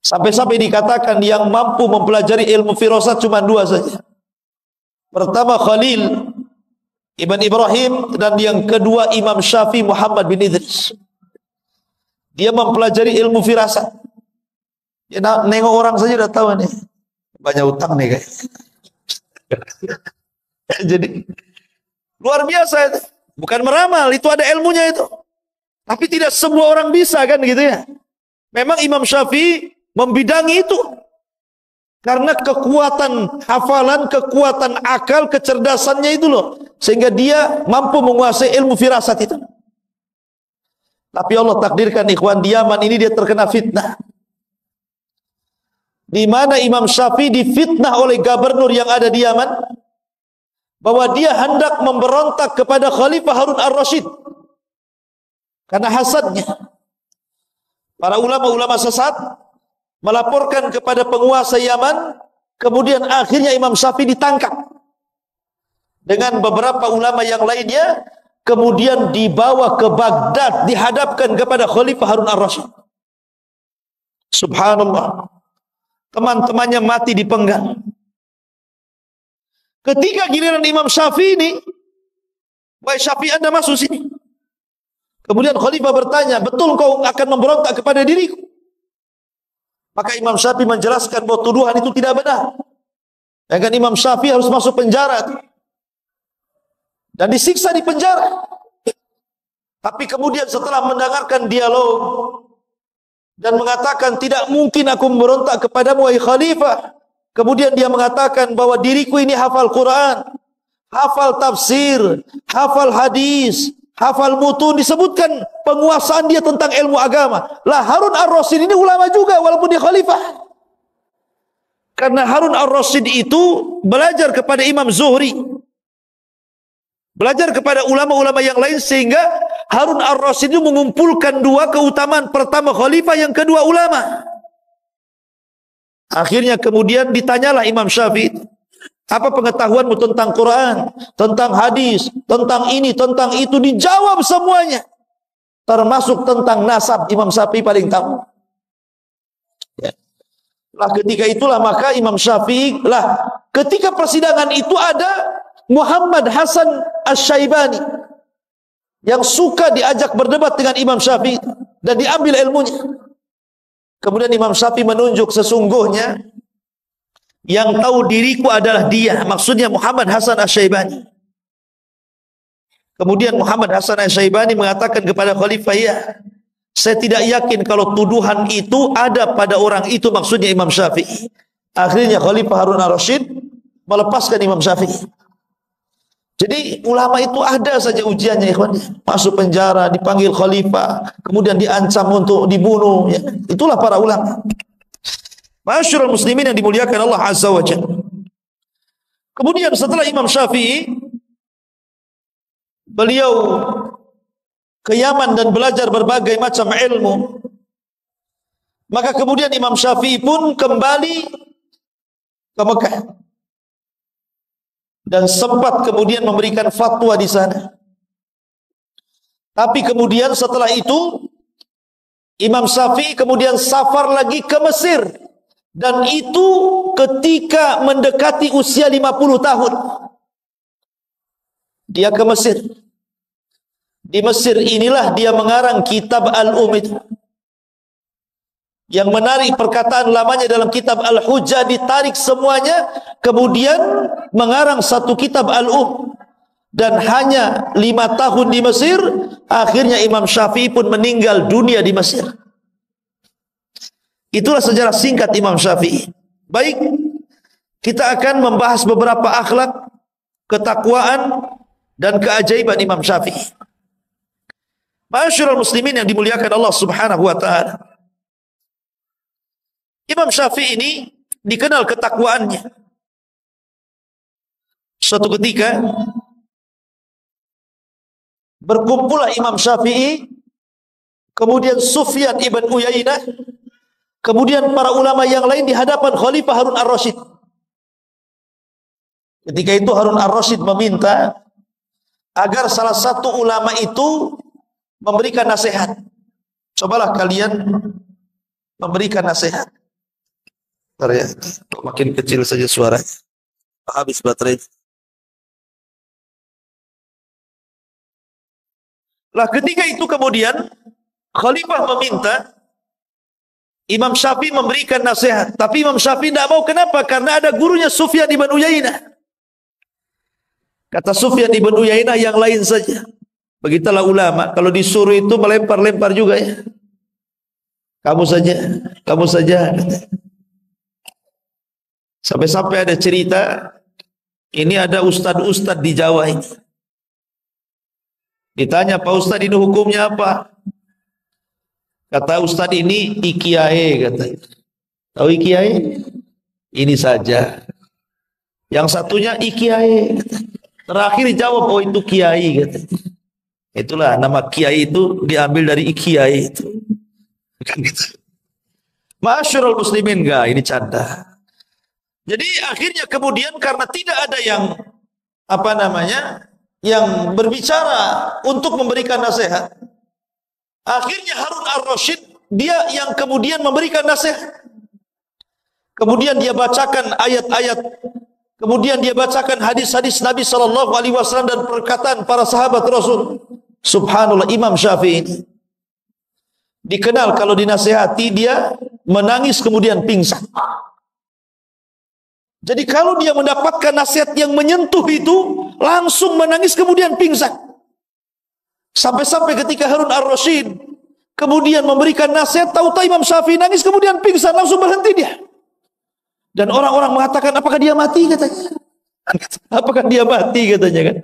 sampai-sampai dikatakan yang mampu mempelajari ilmu firasat cuma dua saja. Pertama Khalil Ibn Ibrahim, dan yang kedua Imam Syafi'i Muhammad bin Idris. Dia mempelajari ilmu firasat. Ya, nengok orang saja udah tahu nih. Banyak utang nih guys. Jadi luar biasa itu. Bukan meramal, itu ada ilmunya itu. Tapi tidak semua orang bisa kan gitu ya. Memang Imam Syafi'i membidangi itu. Karena kekuatan hafalan, kekuatan akal, kecerdasannya itu loh. Sehingga dia mampu menguasai ilmu firasat itu. Tapi Allah takdirkan ikhwan, di Yaman ini dia terkena fitnah. Di mana Imam Syafi'i difitnah oleh gubernur yang ada di Yaman. Bahwa dia hendak memberontak kepada Khalifah Harun ar-Rasyid. Karena hasadnya. Para ulama-ulama sesat melaporkan kepada penguasa Yaman. Kemudian akhirnya Imam Syafi'i ditangkap. Dengan beberapa ulama yang lainnya. Kemudian dibawa ke Baghdad. Dihadapkan kepada Khalifah Harun ar-Rasyid. Subhanallah. Teman-temannya mati dipenggal. Ketika giliran Imam Syafi'i ini, wahai Syafi'i, Anda masuk sini. Kemudian khalifah bertanya, betul kau akan memberontak kepada diriku? Maka Imam Syafi'i menjelaskan bahwa tuduhan itu tidak benar. Ya kan, Imam Syafi'i harus masuk penjara dan disiksa di penjara. Tapi kemudian setelah mendengarkan dialog dan mengatakan, tidak mungkin aku memberontak kepadamu wahai khalifah. Kemudian dia mengatakan bahwa diriku ini hafal Quran, hafal tafsir, hafal hadis, hafal mutun, disebutkan penguasaan dia tentang ilmu agama. Lah, Harun ar-Rasyid ini ulama juga walaupun dia khalifah. Karena Harun ar-Rasyid itu belajar kepada Imam Zuhri, belajar kepada ulama-ulama yang lain, sehingga Harun ar-Rasyid itu mengumpulkan dua keutamaan. Pertama khalifah, yang kedua ulama. Akhirnya kemudian ditanyalah Imam Syafi'i, apa pengetahuanmu tentang Quran, tentang hadis, tentang ini, tentang itu? Dijawab semuanya, termasuk tentang nasab. Imam Syafi'i paling tahu. Ya. Lah ketika itulah maka Imam Syafi'i, lah ketika persidangan itu ada Muhammad Hasan Asy-Syaibani yang suka diajak berdebat dengan Imam Syafi'i dan diambil ilmunya. Kemudian Imam Syafi'i menunjuk, sesungguhnya yang tahu diriku adalah dia, maksudnya Muhammad Hasan Asy-Syaibani. Kemudian Muhammad Hasan Asy-Syaibani mengatakan kepada khalifah, ya, saya tidak yakin kalau tuduhan itu ada pada orang itu, maksudnya Imam Syafi'i. Akhirnya khalifah Harun ar-Rasyid melepaskan Imam Syafi'i. Jadi ulama itu ada saja ujiannya, ikhwan. Masuk penjara, dipanggil khalifah, kemudian diancam untuk dibunuh, ya. Itulah para ulama. Ma'asyiral muslimin yang dimuliakan Allah Azza wa Jalla. Kemudian setelah Imam Syafi'i, beliau ke Yaman dan belajar berbagai macam ilmu. Maka kemudian Imam Syafi'i pun kembali ke Mekah dan sempat kemudian memberikan fatwa di sana. Tapi kemudian setelah itu Imam Syafi'i kemudian safar lagi ke Mesir, dan itu ketika mendekati usia 50 tahun. Dia ke Mesir. Di Mesir inilah dia mengarang kitab Al-Umm. Yang menarik, perkataan lamanya dalam kitab Al-Hujjah ditarik semuanya, kemudian mengarang satu kitab Al-Umm. Dan hanya 5 tahun di Mesir, akhirnya Imam Syafi'i pun meninggal dunia di Mesir. Itulah sejarah singkat Imam Syafi'i. Baik, kita akan membahas beberapa akhlak, ketakwaan, dan keajaiban Imam Syafi'i. Ma'asyiral muslimin yang dimuliakan Allah Subhanahu wa taala. Imam Syafi'i ini dikenal ketakwaannya. Suatu ketika berkumpullah Imam Syafi'i, kemudian Sufyan ibn Uyainah, kemudian para ulama yang lain di hadapan Khalifah Harun ar-Rasyid. Ketika itu Harun ar-Rasyid meminta agar salah satu ulama itu memberikan nasihat. Cobalah kalian memberikan nasihat. Bentar ya, makin kecil saja suaranya, habis baterai. Lah ketika itu kemudian Khalifah meminta Imam Syafi'i memberikan nasihat, tapi Imam Syafi'i tidak mau. Kenapa? Karena ada gurunya Sufyan ibn Uyainah. Kata Sufyan ibn Uyainah, yang lain saja. Begitulah ulama, kalau disuruh itu melempar-lempar juga ya. Kamu saja, kamu saja. Sampai-sampai ada cerita, ini ada ustad-ustad di Jawa ini. Ditanya, Pak Ustad, ini hukumnya apa? Kata Ustad ini ikiai, kata. Tahu ikiai? Ini saja. Yang satunya ikiai, kata. Terakhir jawab, oh itu kiai, kata. Itulah nama kiai itu diambil dari ikiai itu. Bukan gitu. Ma'asyiral muslimin, enggak, ini canda. Jadi akhirnya kemudian karena tidak ada yang yang berbicara untuk memberikan nasihat, akhirnya Harun ar-Rasyid dia yang kemudian memberikan nasihat. Kemudian dia bacakan ayat-ayat Kemudian dia bacakan hadis-hadis Nabi SAW dan perkataan para sahabat Rasul. Subhanallah, Imam Syafi'i ini dikenal kalau dinasihati dia menangis kemudian pingsan. Jadi kalau dia mendapatkan nasihat yang menyentuh itu, langsung menangis kemudian pingsan. Sampai-sampai ketika Harun ar-Rasyid kemudian memberikan nasihat, tahu-tahu Imam Syafi'i nangis kemudian pingsan, langsung berhenti dia. Dan orang-orang mengatakan, apakah dia mati katanya? Apakah dia mati katanya kan?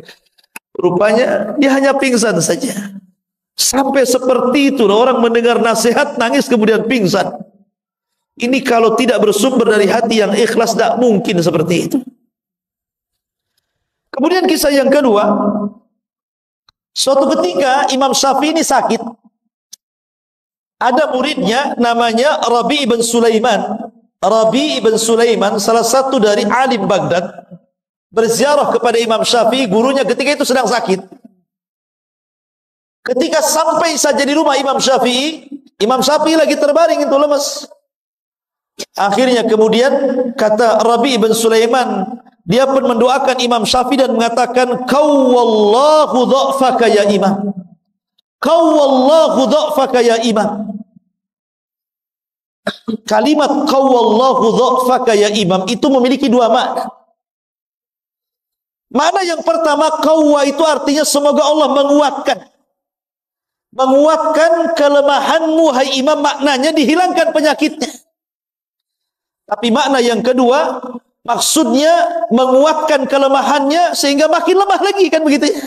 Rupanya dia hanya pingsan saja. Sampai seperti itu orang mendengar nasihat nangis kemudian pingsan. Ini kalau tidak bersumber dari hati yang ikhlas tidak mungkin seperti itu. Kemudian kisah yang kedua, suatu ketika Imam Syafi'i ini sakit. Ada muridnya namanya Rabi' ibn Sulaiman. Rabi' ibn Sulaiman salah satu dari alim Baghdad berziarah kepada Imam Syafi'i, gurunya ketika itu sedang sakit. Ketika sampai saja di rumah Imam Syafi'i lagi terbaring itu lemas. Akhirnya kemudian kata Rabi' ibn Sulaiman, dia pun mendoakan Imam Syafi'i dan mengatakan, "Qawwallahu dha'faka ya Imam. Qawwallahu dha'faka ya Imam." Kalimat qawwallahu dha'faka ya Imam itu memiliki dua makna. Makna yang pertama, qawwa itu artinya semoga Allah menguatkan kelemahanmu hai Imam, maknanya dihilangkan penyakitnya. Tapi makna yang kedua, maksudnya menguatkan kelemahannya sehingga makin lemah lagi, kan begitu ya?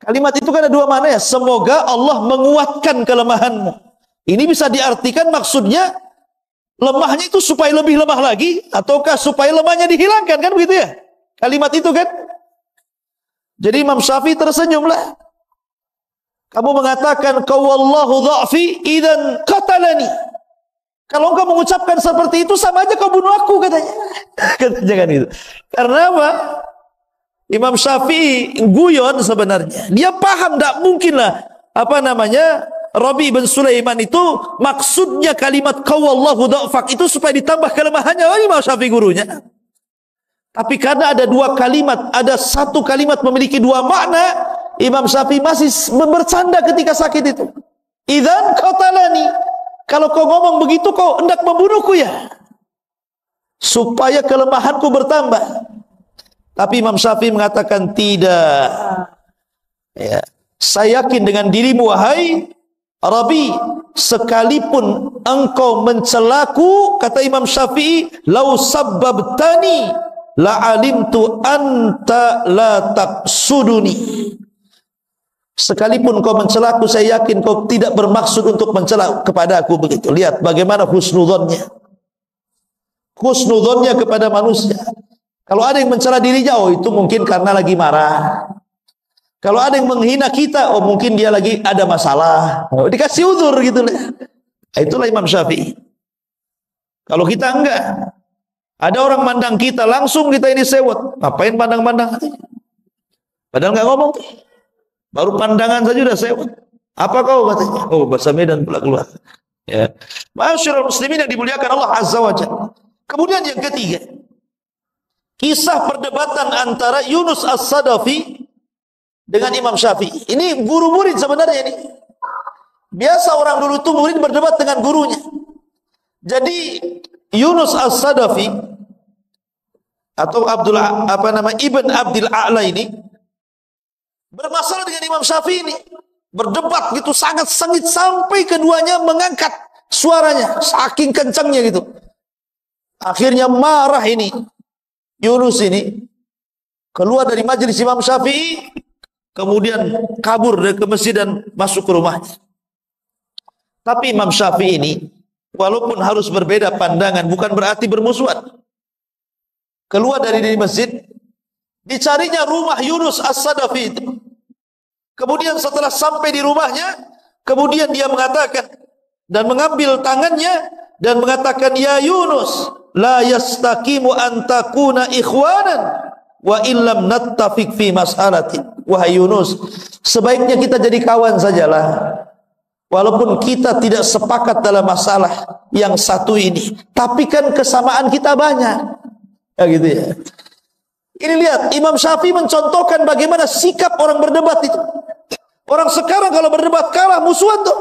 Kalimat itu kan ada dua makna ya, semoga Allah menguatkan kelemahanmu. Ini bisa diartikan maksudnya lemahnya itu supaya lebih lemah lagi, ataukah supaya lemahnya dihilangkan, kan begitu ya? Kalimat itu kan. Jadi Imam Syafi'i tersenyumlah. Kamu mengatakan qawallahu dha'fi idzan qatalani. Kalau engkau mengucapkan seperti itu sama aja kau bunuh aku katanya. Jangan itu. Karena apa? Imam Syafi'i guyon sebenarnya. Dia paham tidak mungkinlah Rabi' bin Sulaiman itu maksudnya kalimat qawallahu dha'fak itu supaya ditambah kelemahannya Imam Syafi'i gurunya. Tapi karena ada dua kalimat, ada satu kalimat memiliki dua makna, Imam Syafi'i masih bercanda ketika sakit itu. Idzan qatalani, kalau kau ngomong begitu kau hendak membunuhku ya, supaya kelemahanku bertambah. Tapi Imam Syafi'i mengatakan tidak. Ya, saya yakin dengan dirimu wahai Rabi, sekalipun engkau mencelaku, kata Imam Syafi'i, lau sabbabtani la alimtu anta la taqsuduni. Sekalipun kau mencelaku, saya yakin kau tidak bermaksud untuk mencela kepada aku. Begitu. Lihat bagaimana husnudzonnya. Husnudzonnya kepada manusia. Kalau ada yang mencela dirinya, oh itu mungkin karena lagi marah. Kalau ada yang menghina kita, oh mungkin dia lagi ada masalah. Oh, dikasih udzur gitu. Itulah Imam Syafi'i. Kalau kita enggak, ada orang mandang kita, langsung kita ini sewot. Ngapain pandang-pandang? Padahal nggak ngomong. Baru pandangan saja sudah sewot. Apa kau katanya? Oh, bahasa Medan pula keluar. Ya. Ma'asyiral muslimin yang dimuliakan Allah Azza wa Jalla. Kemudian yang ketiga, kisah perdebatan antara Yunus As-Sadafi dengan Imam Syafi'i. Ini guru murid sebenarnya ini. Biasa orang dulu itu murid berdebat dengan gurunya. Jadi Yunus As-Sadafi atau Ibn Abdil A'la ini bermasalah dengan Imam Syafi'i ini, berdebat gitu sangat sengit sampai keduanya mengangkat suaranya saking kencangnya gitu. Akhirnya marah ini Yunus ini, keluar dari majelis Imam Syafi'i, kemudian kabur dari ke masjid dan masuk ke rumahnya. Tapi Imam Syafi'i ini walaupun harus berbeda pandangan, bukan berarti bermusuhan. Keluar dari masjid, dicarinya rumah Yunus As-Sadafi itu. Kemudian setelah sampai di rumahnya, kemudian dia mengatakan dan mengambil tangannya dan mengatakan, ya Yunus, la yastaqimu an takuna ikhwanan wa illam nattafiq fi mas'alatin. Wahai Yunus, sebaiknya kita jadi kawan sajalah. Walaupun kita tidak sepakat dalam masalah yang satu ini, tapi kan kesamaan kita banyak. Ya gitu ya. Ini lihat, Imam Syafi'i mencontohkan bagaimana sikap orang berdebat itu. Orang sekarang kalau berdebat kalah, musuhan tuh.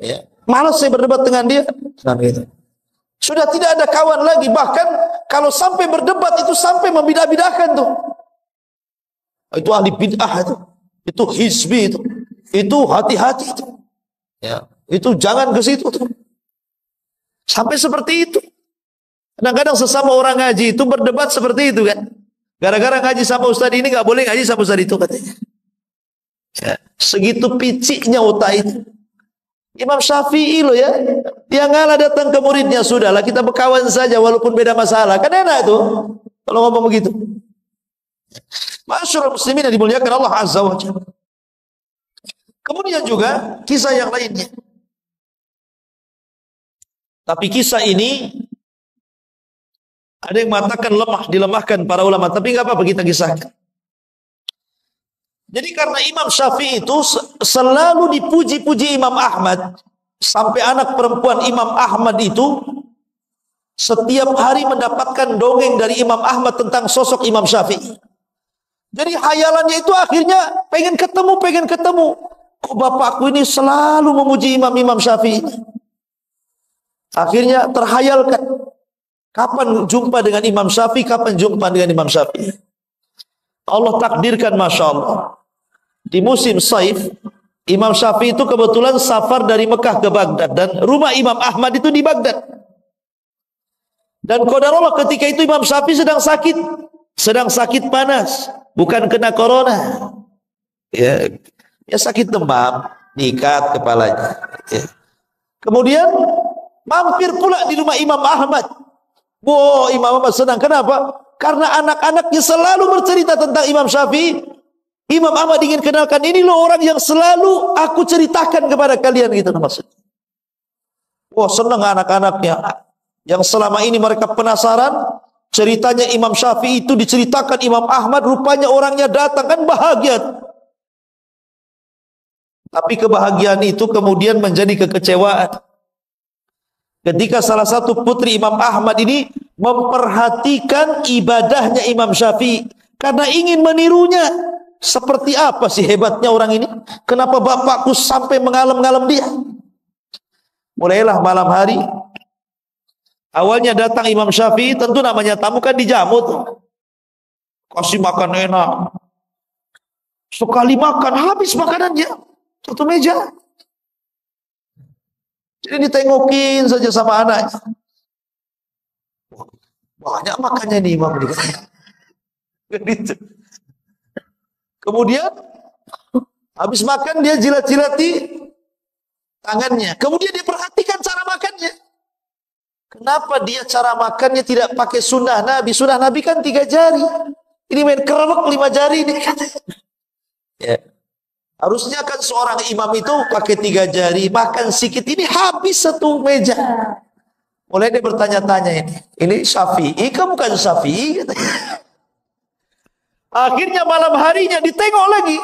Ya, malas saya berdebat dengan dia. Nah, gitu. Sudah tidak ada kawan lagi. Bahkan kalau sampai berdebat itu sampai membidah-bidahkan tuh. Itu ahli bid'ah itu. Itu hizbi itu. Itu hati-hati itu. Ya, itu jangan ke situ tuh. Sampai seperti itu. Kadang-kadang sesama orang ngaji itu berdebat seperti itu kan. Gara-gara ngaji sama ustaz ini nggak boleh ngaji sama ustaz itu katanya. Ya, segitu piciknya otak itu. Imam Syafi'i loh ya, yang ngalah datang ke muridnya, sudahlah kita berkawan saja walaupun beda masalah. Kan enak itu kalau ngomong begitu. Masyaallah muslimin yang dimuliakan Allah Azza wa Jalla. Kemudian juga kisah yang lainnya. Tapi kisah ini ada yang mengatakan lemah, dilemahkan para ulama, tapi nggak apa-apa kita kisahkan. Jadi karena Imam Syafi'i itu selalu dipuji-puji Imam Ahmad, sampai anak perempuan Imam Ahmad itu setiap hari mendapatkan dongeng dari Imam Ahmad tentang sosok Imam Syafi'i. Jadi hayalannya itu akhirnya pengen ketemu. Kok bapakku ini selalu memuji Imam Syafi'i. Akhirnya terhayalkan, kapan jumpa dengan Imam Syafi'i, kapan jumpa dengan Imam Syafi'i. Allah takdirkan, Masya Allah, di musim Saif, Imam Syafi'i itu kebetulan safar dari Mekah ke Baghdad, dan rumah Imam Ahmad itu di Baghdad. Dan qadarullah ketika itu Imam Syafi'i sedang sakit panas, bukan kena corona. Ya sakit demam, diikat kepalanya. Ya. Kemudian mampir pula di rumah Imam Ahmad. Wow, Imam Ahmad senang. Kenapa? Karena anak-anaknya selalu bercerita tentang Imam Syafi'i. Imam Ahmad ingin kenalkan, ini loh orang yang selalu aku ceritakan kepada kalian, gitu maksudnya. Wah, senang anak-anaknya. Yang selama ini mereka penasaran, ceritanya Imam Syafi'i itu diceritakan Imam Ahmad, rupanya orangnya datang, kan bahagia. Tapi kebahagiaan itu kemudian menjadi kekecewaan. Ketika salah satu putri Imam Ahmad ini memperhatikan ibadahnya Imam Syafi'i karena ingin menirunya. Seperti apa sih hebatnya orang ini? Kenapa bapakku sampai mengalem-ngalem dia? Mulailah malam hari. Awalnya datang Imam Syafi'i, tentu namanya tamu kan dijamu tuh. Kasih makan enak. Sekali makan habis makanannya. Satu meja. Jadi ditengokin saja sama anaknya. Banyak makannya nih Imam ini. Gitu. Kemudian habis makan dia jilat-jilati tangannya. Kemudian dia perhatikan cara makannya. Kenapa dia cara makannya tidak pakai sunnah Nabi? Sunnah Nabi kan 3 jari. Ini main kerewek 5 jari ini. Ya. Harusnya kan seorang imam itu pakai 3 jari, makan sedikit, ini habis satu meja. Mulai dia bertanya-tanya ini Syafi'i, kamu bukan Syafi'i? Akhirnya malam harinya ditengok lagi.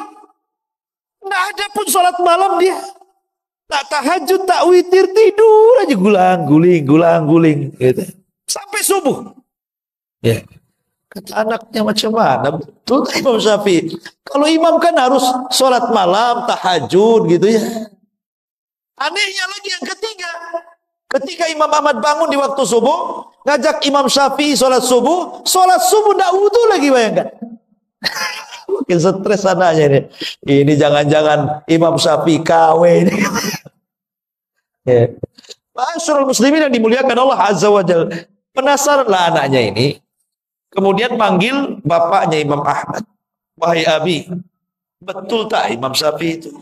Nggak ada pun sholat malam dia. Tak tahajud, tak witir, tidur aja gulang-guling gitu. Sampai subuh. Ya. Kata anaknya, macam mana? Betul Imam Syafi'i. Kalau imam kan harus sholat malam, tahajud gitu ya. Anehnya lagi yang ketiga. Ketika Imam Ahmad bangun di waktu subuh, ngajak Imam Syafi'i sholat subuh nggak wudu lagi, bayangkan. Mungkin stres anaknya ini. Ini jangan-jangan Imam Syafi'i KW ini. Ya. Masyaallah muslimin yang dimuliakan Allah Azza wa Jalla. Penasaranlah anaknya ini. Kemudian manggil bapaknya Imam Ahmad. Wahai Abi, betul tak Imam Syafi'i itu?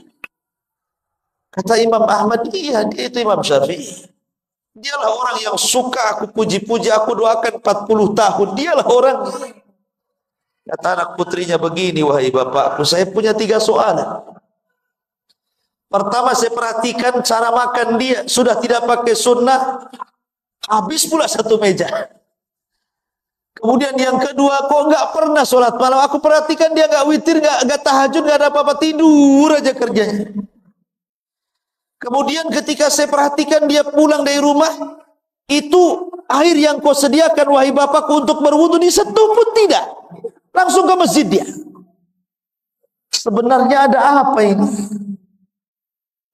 Kata Imam Ahmad, iya dia itu Imam Syafi'i. Dialah orang yang suka aku puji-puji, aku doakan 40 tahun. Dialah orang. Kata anak putrinya begini, wahai bapakku, saya punya 3 soalan. Pertama, saya perhatikan cara makan dia. Sudah tidak pakai sunnah, habis pula satu meja. Kemudian yang kedua, kok nggak pernah sholat malam? Aku perhatikan dia nggak witir, nggak tahajud, nggak ada apa-apa, tidur aja kerjanya. Kemudian ketika saya perhatikan dia pulang dari rumah, itu air yang kau sediakan wahai bapakku untuk berwudu disentuh pun tidak. Langsung ke masjid dia. Sebenarnya ada apa ini?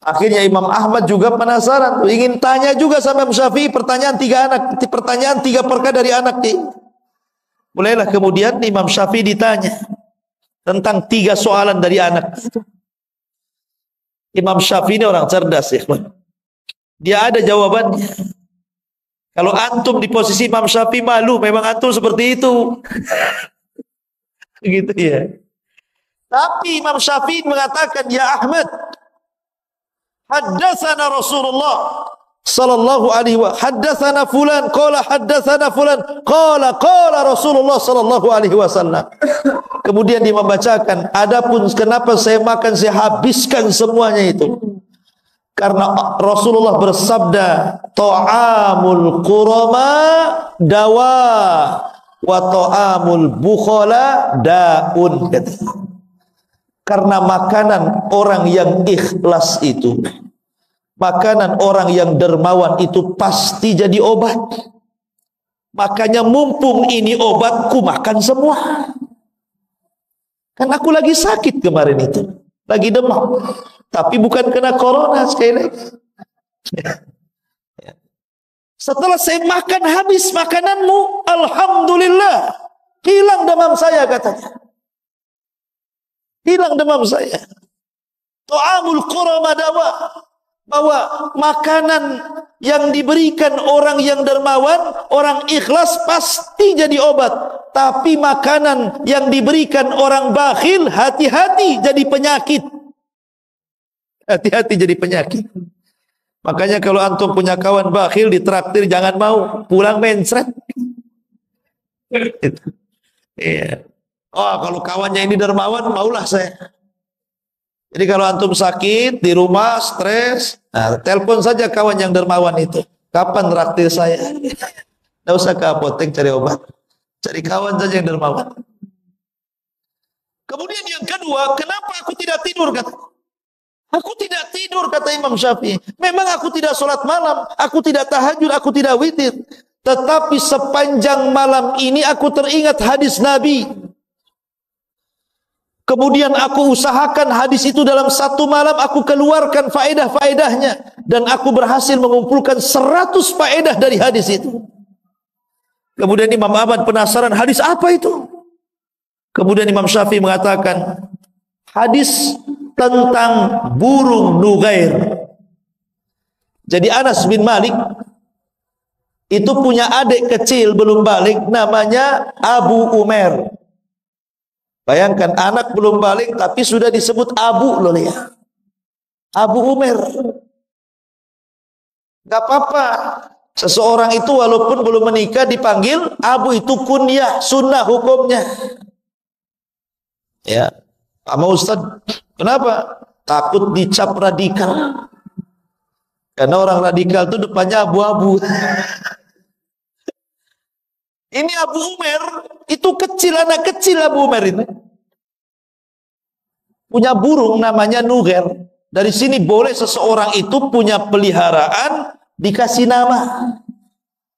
Akhirnya Imam Ahmad juga penasaran, ingin tanya juga sama Imam Syafi'i pertanyaan tiga perkara dari anak dia. Mulailah kemudian Imam Syafi'i ditanya tentang 3 soalan dari anak itu. Imam Syafi'i ini orang cerdas ya. Dia ada jawabannya. Kalau antum di posisi Imam Syafi'i malu, memang antum seperti itu. Gitu ya. Tapi Imam Syafi'i mengatakan, ya Ahmad, haddatsana Rasulullah sallallahu alaihi wa haddatsana fulan qala haddatsana fulan qala Rasulullah sallallahu alaihi wasallam. Kemudian dia membacakan, adapun kenapa saya makan saya habiskan semuanya itu karena Rasulullah bersabda, ta'amul qurama dawa wa ta'amul bukhala daun. Karena makanan orang yang ikhlas itu, makanan orang yang dermawan itu pasti jadi obat. Makanya mumpung ini obatku makan semua. Kan aku lagi sakit kemarin itu, lagi demam. Tapi bukan kena corona sekali lagi. Setelah saya makan habis makananmu, alhamdulillah, hilang demam saya katanya. Hilang demam saya. Ta'amul qurama dawa. Bahwa makanan yang diberikan orang yang dermawan, orang ikhlas pasti jadi obat. Tapi makanan yang diberikan orang bakhil, hati-hati jadi penyakit. Hati-hati jadi penyakit. Makanya kalau antum punya kawan bakhil ditraktir jangan mau, pulang mencret. Iya. Oh, kalau kawannya ini dermawan, maulah saya. Jadi kalau antum sakit di rumah, stres, nah, telepon saja kawan yang dermawan itu. Kapan traktir saya? Tidak usah ke apotek cari obat. Cari kawan saja yang dermawan. Kemudian yang kedua, kenapa aku tidak tidur? Kata. Aku tidak tidur, kata Imam Syafi'i. Memang aku tidak sholat malam, aku tidak tahajud, aku tidak witir. Tetapi sepanjang malam ini aku teringat hadis Nabi. Kemudian aku usahakan hadis itu dalam satu malam aku keluarkan faedah-faedahnya. Dan aku berhasil mengumpulkan 100 faedah dari hadis itu. Kemudian Imam Ahmad penasaran, hadis apa itu? Kemudian Imam Syafi'i mengatakan, hadis tentang burung Nughair. Jadi Anas bin Malik itu punya adik kecil belum balik namanya Abu Umair. Bayangkan anak belum balik tapi sudah disebut Abu loh ya. Abu Umair. Gak apa-apa. Seseorang itu walaupun belum menikah dipanggil Abu, itu kunyah, sunnah hukumnya. Ya. Sama Ustaz, kenapa? Takut dicap radikal. Karena orang radikal itu depannya abu-abu. Ini Abu Umair, itu kecil, anak kecil Abu Umair ini. Punya burung namanya Nughair. Dari sini boleh seseorang itu punya peliharaan dikasih nama.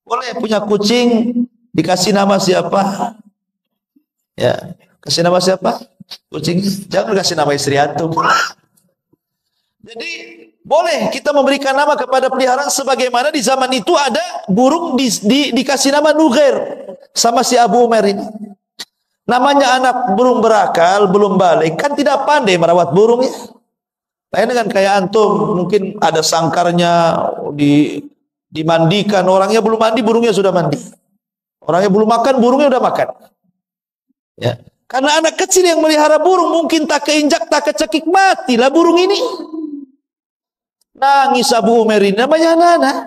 Boleh punya kucing dikasih nama siapa? Ya, kasih nama siapa? Kucing. Jangan kasih nama istri antum. Jadi boleh kita memberikan nama kepada peliharaan sebagaimana di zaman itu ada burung dikasih nama Nughair sama si Abu Umair ini. Namanya anak burung berakal, belum balik, kan tidak pandai merawat burungnya. Lain dengan kayak antum, mungkin ada sangkarnya dimandikan, orangnya belum mandi, burungnya sudah mandi. Orangnya belum makan, burungnya sudah makan. Ya. Karena anak kecil yang melihara burung mungkin tak keinjak, tak kecekik, matilah burung ini. Nangis Abu Umair ini, namanya anak-anak.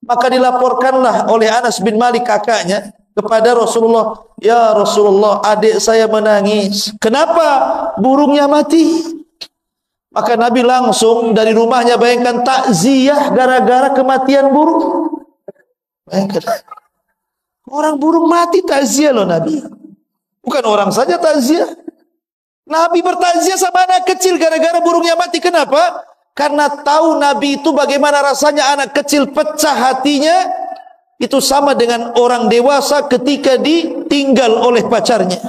Maka dilaporkanlah oleh Anas bin Malik kakaknya kepada Rasulullah, ya Rasulullah, adik saya menangis. Kenapa? Burungnya mati. Maka Nabi langsung dari rumahnya, bayangkan, takziah gara-gara kematian burung. Bayangkan. Orang burung mati takziah loh Nabi. Bukan orang saja takziah. Nabi bertakziah sama anak kecil gara-gara burungnya mati. Kenapa? Karena tahu Nabi itu bagaimana rasanya anak kecil pecah hatinya itu sama dengan orang dewasa ketika ditinggal oleh pacarnya.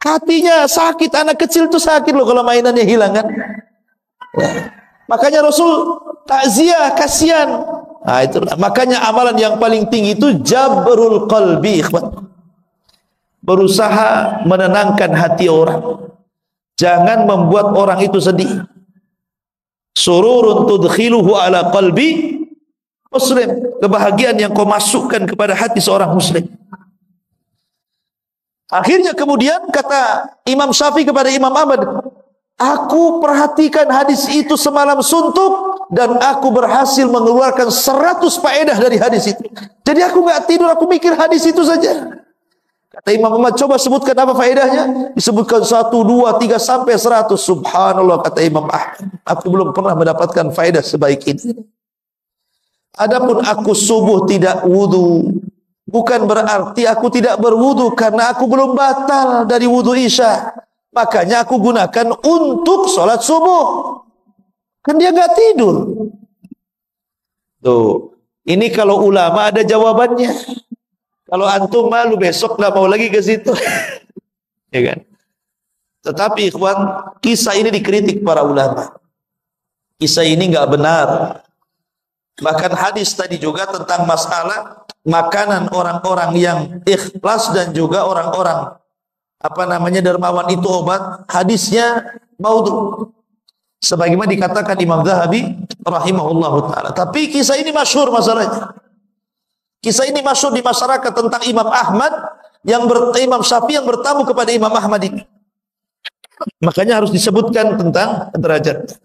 Hatinya sakit, anak kecil itu sakit loh kalau mainannya hilang kan. Ya. Makanya Rasul takziah, kasihan. Nah, itu makanya amalan yang paling tinggi itu jabrul qalbi, ikhwan. Berusaha menenangkan hati orang. Jangan membuat orang itu sedih. Sururun tudkhiluhu ala qalbi muslim, kebahagiaan yang kau masukkan kepada hati seorang muslim. Akhirnya kemudian kata Imam Syafi'i kepada Imam Ahmad, aku perhatikan hadis itu semalam suntuk dan aku berhasil mengeluarkan 100 faedah dari hadis itu. Jadi aku nggak tidur, aku mikir hadis itu saja. Kata Imam Ahmad, coba sebutkan apa faedahnya? Disebutkan 1, 2, 3 sampai 100. Subhanallah, kata Imam Ahmad, aku belum pernah mendapatkan faedah sebaik ini. Adapun aku subuh tidak wudu, bukan berarti aku tidak berwudu karena aku belum batal dari wudu isya. Makanya aku gunakan untuk sholat subuh. Kan dia nggak tidur. Tuh, ini kalau ulama ada jawabannya. Kalau antum malu besok nggak mau lagi ke situ, ya kan? Tetapi ikhwan, kisah ini dikritik para ulama. Kisah ini nggak benar. Bahkan hadis tadi juga tentang masalah makanan orang-orang yang ikhlas dan juga orang-orang dermawan itu obat. Hadisnya maudhu. Sebagaimana dikatakan Imam Zahabi rahimahullahu taala. Tapi kisah ini masyhur masalahnya. Kisah ini masyhur di masyarakat tentang Imam Ahmad Imam Syafi'i yang bertamu kepada Imam Ahmad ini. Makanya harus disebutkan tentang derajat.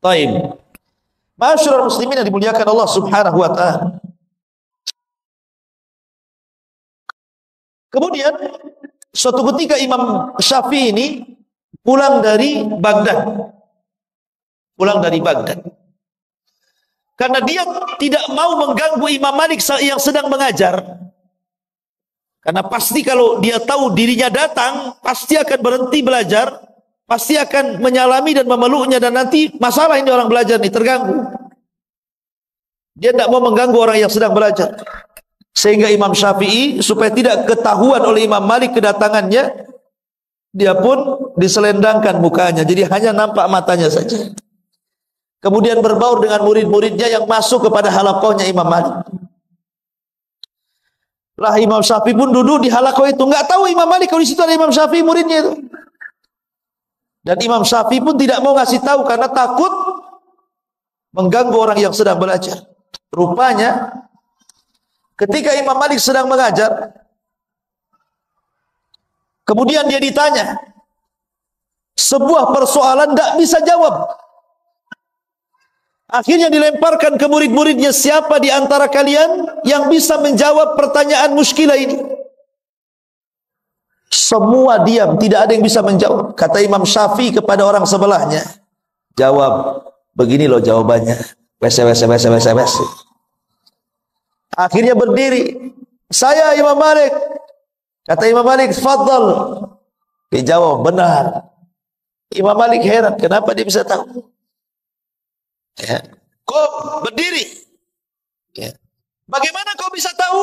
Baik. Masyarul muslimin yang dimuliakan Allah Subhanahu wa taala. Kemudian suatu ketika Imam Syafi'i ini pulang dari Baghdad. Karena dia tidak mau mengganggu Imam Malik yang sedang mengajar. Karena pasti kalau dia tahu dirinya datang, pasti akan berhenti belajar, pasti akan menyalami dan memeluknya, dan nanti masalah ini orang belajar ini terganggu. Dia tidak mau mengganggu orang yang sedang belajar. Sehingga Imam Syafi'i supaya tidak ketahuan oleh Imam Malik kedatangannya, dia pun diselendangkan mukanya, jadi hanya nampak matanya saja. Kemudian berbaur dengan murid-muridnya yang masuk kepada halaqahnya Imam Malik. Lah Imam Syafi'i pun duduk di halaqah itu, nggak tahu Imam Malik kalau di situ ada Imam Syafi'i muridnya itu. Dan Imam Syafi'i pun tidak mau ngasih tahu karena takut mengganggu orang yang sedang belajar. Rupanya ketika Imam Malik sedang mengajar, kemudian dia ditanya sebuah persoalan, tidak bisa jawab. Akhirnya dilemparkan ke murid-muridnya, siapa di antara kalian yang bisa menjawab pertanyaan muskilah ini? Semua diam, tidak ada yang bisa menjawab. Kata Imam Syafi'i kepada orang sebelahnya, jawab, begini loh jawabannya. Wes. Akhirnya berdiri, saya Imam Malik. Kata Imam Malik, fadhal. Dia jawab, benar. Imam Malik heran, kenapa dia bisa tahu? Ya. Kau berdiri. Ya. Bagaimana kau bisa tahu?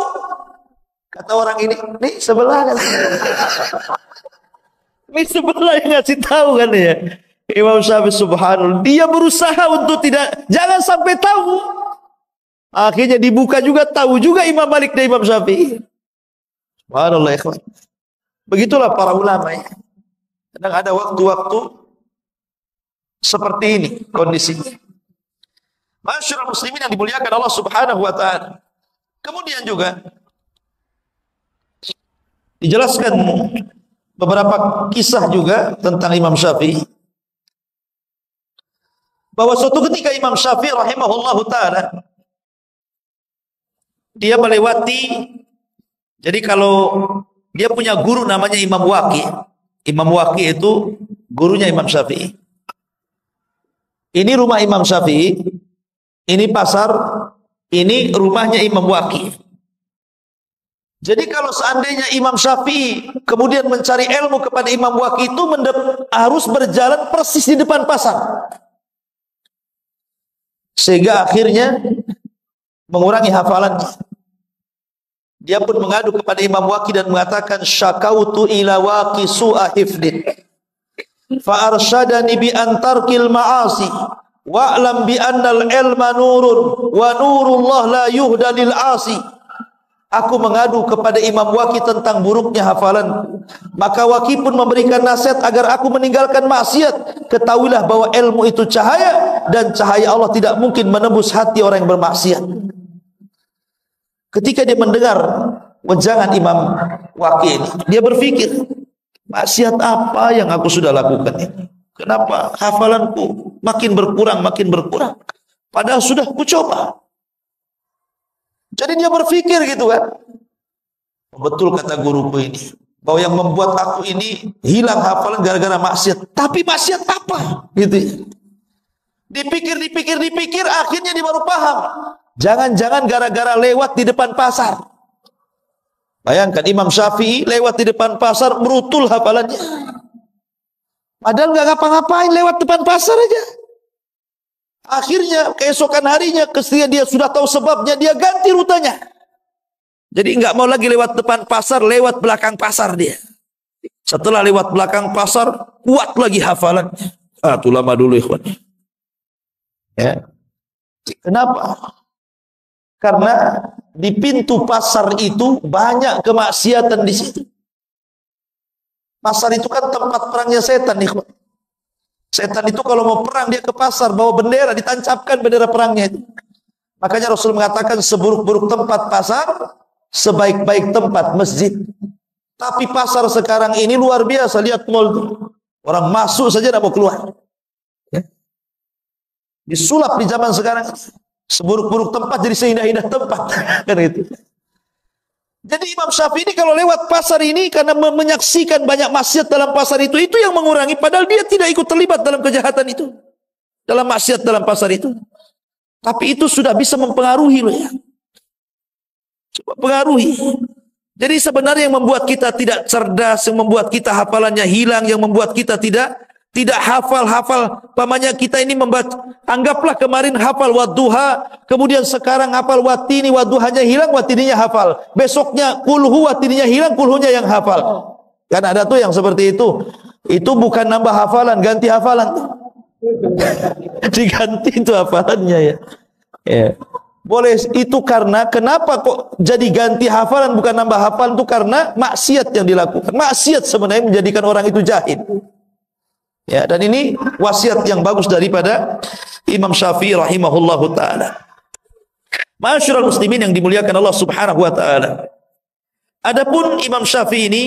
Kata orang ini, nih sebelah kan. Ini sebelah yang ngasih tahu kan ya. Imam Syafi'i subhanallah, dia berusaha untuk jangan sampai tahu. Akhirnya dibuka juga, tahu juga Imam Malik dan Imam Syafi'i. Subhanallah ikhwan. Begitulah para ulama ya. Kadang ada waktu-waktu seperti ini kondisinya. Masyarul muslimin yang dimuliakan Allah Subhanahu wa taala. Kemudian juga dijelaskan beberapa kisah juga tentang Imam Syafi'i. Bahwa suatu ketika Imam Syafi'i rahimahullahu taala dia melewati, jadi kalau dia punya guru namanya Imam Waqi'. Imam Waqi' itu gurunya Imam Syafi'i. Ini rumah Imam Syafi'i. Ini pasar, ini rumahnya Imam Waqi'. Jadi kalau seandainya Imam Syafi'i kemudian mencari ilmu kepada Imam Waqi' itu harus berjalan persis di depan pasar. Sehingga akhirnya mengurangi hafalannya. Dia pun mengadu kepada Imam Waqi dan mengatakan, syakautu ila Waqi su'a hifdin fa arsyadani bi antarkil ma'asi wa'lam bi annal ilma nurun wa nurullah la yuhda lil asi. Aku mengadu kepada Imam Waqi tentang buruknya hafalan. Maka Waqi pun memberikan nasihat agar aku meninggalkan maksiat. Ketahuilah bahwa ilmu itu cahaya, dan cahaya Allah tidak mungkin menembus hati orang yang bermaksiat. Ketika dia mendengar wejangan Imam Waqi ini, dia berpikir, maksiat apa yang aku sudah lakukan ini? Kenapa hafalanku makin berkurang, makin berkurang? Padahal sudah kucoba. Jadi dia berpikir gitu kan. Betul kata guruku ini, bahwa yang membuat aku ini hilang hafalan gara-gara maksiat. Tapi maksiat apa? Gitu. Dipikir, akhirnya dia baru paham. Jangan-jangan gara-gara lewat di depan pasar. Bayangkan Imam Syafi'i lewat di depan pasar, merutul hafalannya. Padahal nggak ngapa-ngapain, lewat depan pasar aja. Akhirnya keesokan harinya, ketika dia sudah tahu sebabnya, dia ganti rutenya. Jadi nggak mau lagi lewat depan pasar, lewat belakang pasar dia. Setelah lewat belakang pasar, kuat lagi hafalannya. Itu lama dulu ikhwan. Ya. Kenapa? Karena di pintu pasar itu banyak kemaksiatan di situ. Pasar itu kan tempat perangnya setan, ikhwan. Setan itu kalau mau perang dia ke pasar, bawa bendera, ditancapkan bendera perangnya itu. Makanya Rasul mengatakan seburuk-buruk tempat pasar, sebaik-baik tempat masjid. Tapi pasar sekarang ini luar biasa, lihat mall itu. Orang masuk saja tidak mau keluar. Ya. Disulap di zaman sekarang. Seburuk-buruk tempat jadi seindah-indah tempat. Kan itu. Jadi Imam Syafi'i ini kalau lewat pasar ini karena menyaksikan banyak maksiat dalam pasar itu yang mengurangi, padahal dia tidak ikut terlibat dalam kejahatan itu, dalam maksiat dalam pasar itu. Tapi itu sudah bisa mempengaruhi loh ya. Coba pengaruhi. Jadi sebenarnya yang membuat kita tidak cerdas, yang membuat kita hafalannya hilang, yang membuat kita tidak hafal. Pamannya kita ini membaca, anggaplah kemarin hafal wadduha, kemudian sekarang hafal watini, wadduhanya hilang, watininya hafal. Besoknya kulhu, watininya hilang, kulhunya yang hafal. Kan ada tuh yang seperti itu. Itu bukan nambah hafalan, ganti hafalan. Diganti itu hafalannya ya. Ya. Boleh itu karena kenapa kok jadi ganti hafalan bukan nambah hafalan, itu karena maksiat yang dilakukan. Maksiat sebenarnya menjadikan orang itu jahil. Ya, dan ini wasiat yang bagus daripada Imam Syafi'i rahimahullahu taala. Ma'asyiral muslimin yang dimuliakan Allah Subhanahu wa taala. Adapun Imam Syafi'i ini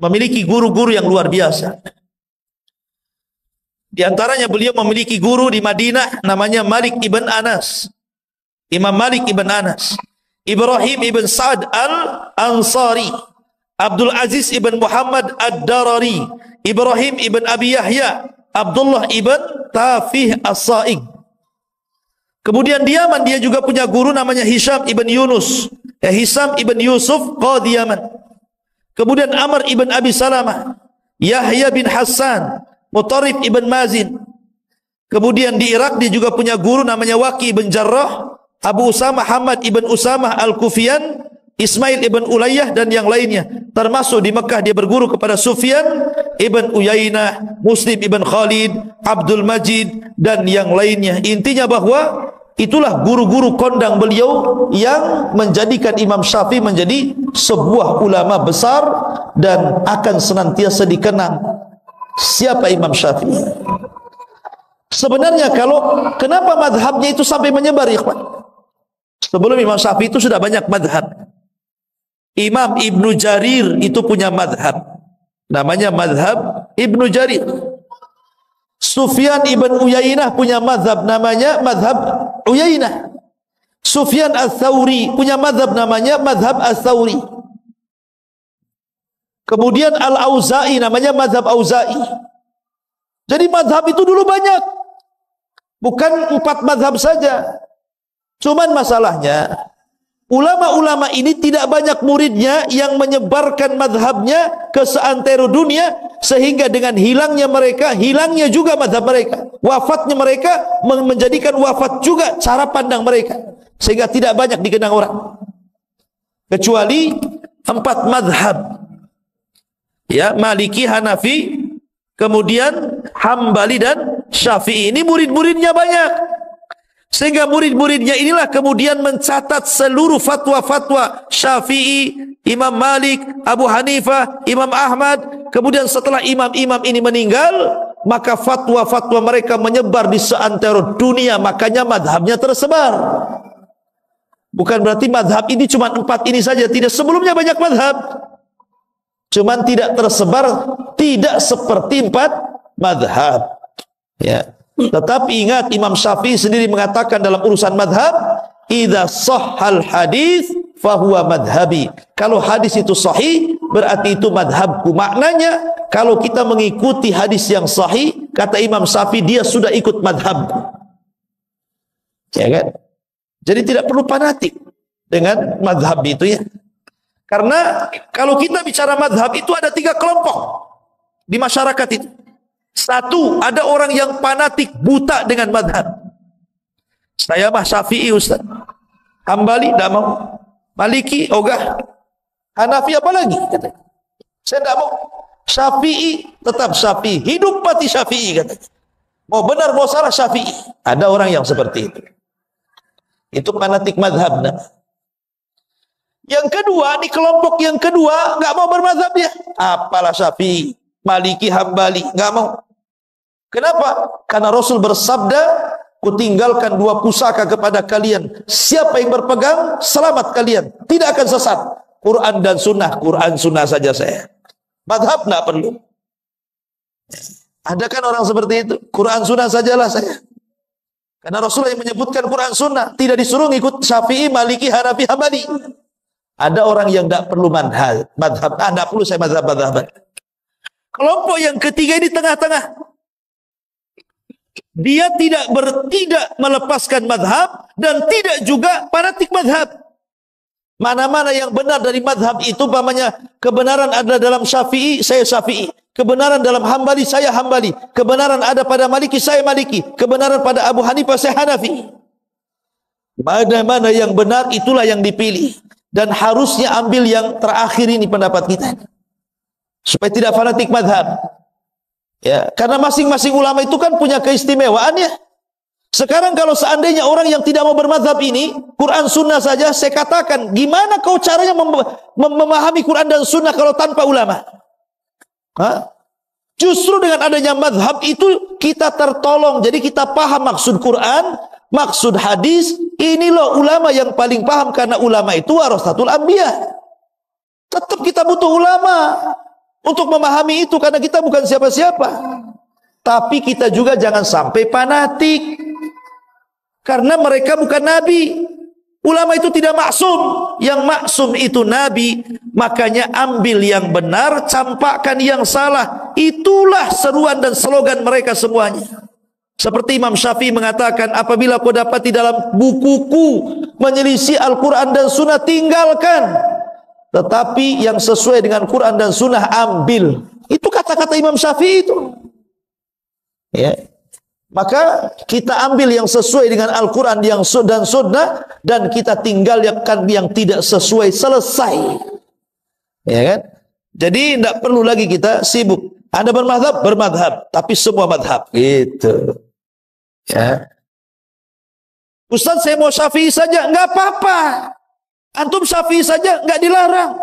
memiliki guru-guru yang luar biasa. Di antaranya beliau memiliki guru di Madinah namanya Malik ibn Anas. Imam Malik ibn Anas, Ibrahim ibn Sa'ad al-Ansari, Abdul Aziz ibn Muhammad ad-Darari, Ibrahim ibn Abi Yahya, Abdullah ibn Tafih as-Sa'ig. Kemudian di Yaman dia juga punya guru namanya Hisham ibn Yunus, Hisham ibn Yusuf qadi Yaman. Kemudian Amr ibn Abi Salamah, Yahya bin Hassan, Mutarrif ibn Mazin. Kemudian di Irak dia juga punya guru namanya Waqi ibn Jarrah, Abu Usamah Hamad ibn Usamah al-Kufiyan, Ismail ibn Ulayyah dan yang lainnya. Termasuk di Mekah dia berguru kepada Sufyan ibn Uyainah, Muslim ibn Khalid, Abdul Majid dan yang lainnya. Intinya bahwa itulah guru-guru kondang beliau yang menjadikan Imam Syafi'i menjadi sebuah ulama besar dan akan senantiasa dikenang. Siapa Imam Syafi'i? Sebenarnya kenapa madhabnya itu sampai menyebar, ikhwan? Sebelum Imam Syafi'i itu sudah banyak madhab. Imam Ibnu Jarir itu punya madhab, namanya madhab Ibnu Jarir. Sufyan ibn Uyainah punya madhab, namanya madhab Uyainah. Sufyan al-Thawri punya madhab, namanya madhab al-Thawri. Kemudian Al-Auza'i namanya madhab Auza'i. Jadi madhab itu dulu banyak, bukan 4 madhab saja. Cuman masalahnya ulama-ulama ini tidak banyak muridnya yang menyebarkan madhabnya ke seantero dunia, sehingga dengan hilangnya mereka, hilangnya juga madhab mereka. Wafatnya mereka menjadikan wafat juga cara pandang mereka, sehingga tidak banyak dikenang orang. Kecuali 4 madhab, ya, Maliki, Hanafi, kemudian Hambali dan Syafi'i. Ini murid-muridnya banyak, sehingga murid-muridnya inilah kemudian mencatat seluruh fatwa-fatwa Syafi'i, Imam Malik, Abu Hanifah, Imam Ahmad. Kemudian setelah imam-imam ini meninggal, maka fatwa-fatwa mereka menyebar di seantero dunia. Makanya madhabnya tersebar. Bukan berarti madhab ini cuma 4 ini saja. Tidak, sebelumnya banyak madhab, cuman tidak tersebar, tidak seperti 4 madhab, ya. Tetapi ingat, Imam Syafi'i sendiri mengatakan dalam urusan madhab, idza sahhal hadis fahuwa madhabi. Kalau hadis itu sahih, berarti itu madhabku. Maknanya, kalau kita mengikuti hadis yang sahih, kata Imam Syafi'i, dia sudah ikut madhabku. Ya kan? Jadi tidak perlu fanatik dengan madhab itu, ya. Karena kalau kita bicara madhab itu ada 3 kelompok di masyarakat itu. 1, ada orang yang fanatik buta dengan madhab. Saya mah Syafi'i Ustaz, Hambali tidak mau, Maliki ogah, Hanafi apalagi katanya. Saya tidak mau. Syafi'i tetap Syafi'i, hidup mati Syafi'i katanya. Mau benar mau salah Syafi'i. Ada orang yang seperti itu. Itu fanatik madhab. Nah. Yang kedua, di kelompok yang kedua nggak mau bermadhab ya. Apalah Syafi'i, Maliki, Hambali, nggak mau. Kenapa? Karena Rasul bersabda, kutinggalkan 2 pusaka kepada kalian. Siapa yang berpegang, selamat kalian, tidak akan sesat. Quran dan Sunnah. Quran Sunnah saja saya. Madhab nggak perlu. Ada kan orang seperti itu? Quran Sunnah sajalah saya. Karena Rasulullah yang menyebutkan Quran Sunnah, tidak disuruh ngikut Syafi'i, Maliki, Hanafi, Hambali. Ada orang yang tidak perlu madhab. Tidak perlu saya madhab. Kelompok yang ketiga ini tengah-tengah. Dia tidak melepaskan madhab dan tidak juga fanatik madhab. Mana-mana yang benar dari madhab itu, umpamanya kebenaran ada dalam Syafi'i, saya Syafi'i. Kebenaran dalam Hambali, saya Hambali. Kebenaran ada pada Maliki, saya Maliki. Kebenaran pada Abu Hanifah, saya Hanafi. Mana-mana yang benar, itulah yang dipilih. Dan harusnya ambil yang terakhir ini pendapat kita, supaya tidak fanatik madhab. Ya, karena masing-masing ulama itu kan punya keistimewaan, ya. Sekarang kalau seandainya orang yang tidak mau bermadhab ini, Quran Sunnah saja, saya katakan, gimana kau caranya memahami Quran dan Sunnah kalau tanpa ulama? Hah? Justru dengan adanya madhab itu kita tertolong. Jadi kita paham maksud Quran, maksud hadis. Ini loh ulama yang paling paham, karena ulama itu warasatul anbiya. Tetap kita butuh ulama untuk memahami itu, karena kita bukan siapa-siapa. Tapi kita juga jangan sampai fanatik, karena mereka bukan nabi. Ulama itu tidak maksum. Yang maksum itu nabi. Makanya ambil yang benar, campakkan yang salah. Itulah seruan dan slogan mereka semuanya. Seperti Imam Syafi'i mengatakan, apabila kau dapati dalam bukuku menyelisih Al-Quran dan Sunnah, tinggalkan. Tetapi yang sesuai dengan Quran dan Sunnah ambil. Itu kata-kata Imam Syafi'i itu. Ya. Maka kita ambil yang sesuai dengan Al-Quran dan Sunnah, dan kita tinggalkan yang tidak sesuai, selesai. Ya kan? Jadi tidak perlu lagi kita sibuk. Anda bermadhab, bermadhab, tapi semua madhab. Gitu. Ya. Ustaz, saya mau Syafi'i saja, nggak apa-apa. Antum Syafi'i saja, nggak dilarang.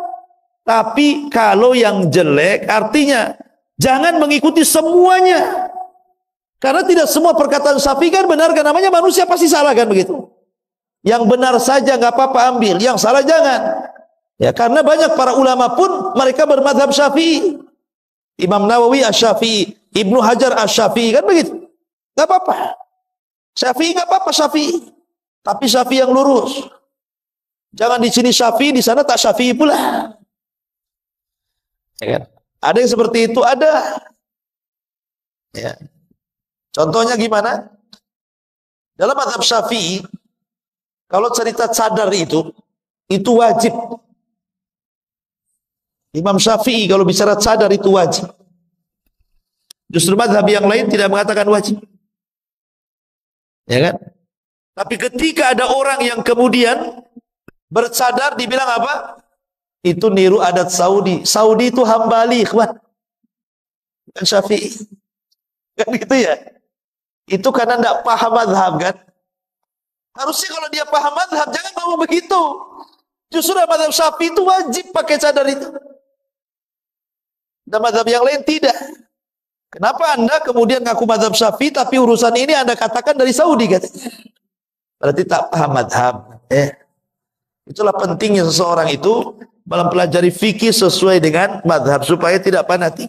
Tapi kalau yang jelek, artinya jangan mengikuti semuanya. Karena tidak semua perkataan Syafi'i kan benar, kan namanya manusia pasti salah kan begitu. Yang benar saja nggak apa-apa ambil, yang salah jangan. Ya, karena banyak para ulama pun mereka bermadhab Syafi'i. Imam Nawawi Asy-Syafi'i, Ibnu Hajar Asy-Syafi'i, kan begitu. Nggak apa-apa. Syafi'i nggak apa-apa Syafi'i. Tapi Syafi'i yang lurus. Jangan di sini Syafi'i, di sana tak Syafi'i pula. Ya kan? Ada yang seperti itu, ada. Ya. Contohnya gimana? Dalam mazhab Syafi'i, kalau cerita cadar itu, itu wajib. Imam Syafi'i kalau bicara cadar itu wajib. Justru mazhab yang lain tidak mengatakan wajib. Ya kan? Tapi ketika ada orang yang kemudian bercadar dibilang apa? Itu niru adat Saudi. Saudi itu Hambali, ikhwan. Bukan Syafi'i. Kan gitu ya? Itu karena tidak paham mazhab kan? Harusnya kalau dia paham mazhab jangan ngomong begitu. Justru mazhab Syafi'i itu wajib pakai cadar itu. Dan mazhab yang lain tidak. Kenapa Anda kemudian ngaku mazhab Syafi'i tapi urusan ini Anda katakan dari Saudi katanya? Berarti tak paham mazhab. Itulah pentingnya seseorang itu mempelajari fikih sesuai dengan mazhab supaya tidak fanatik.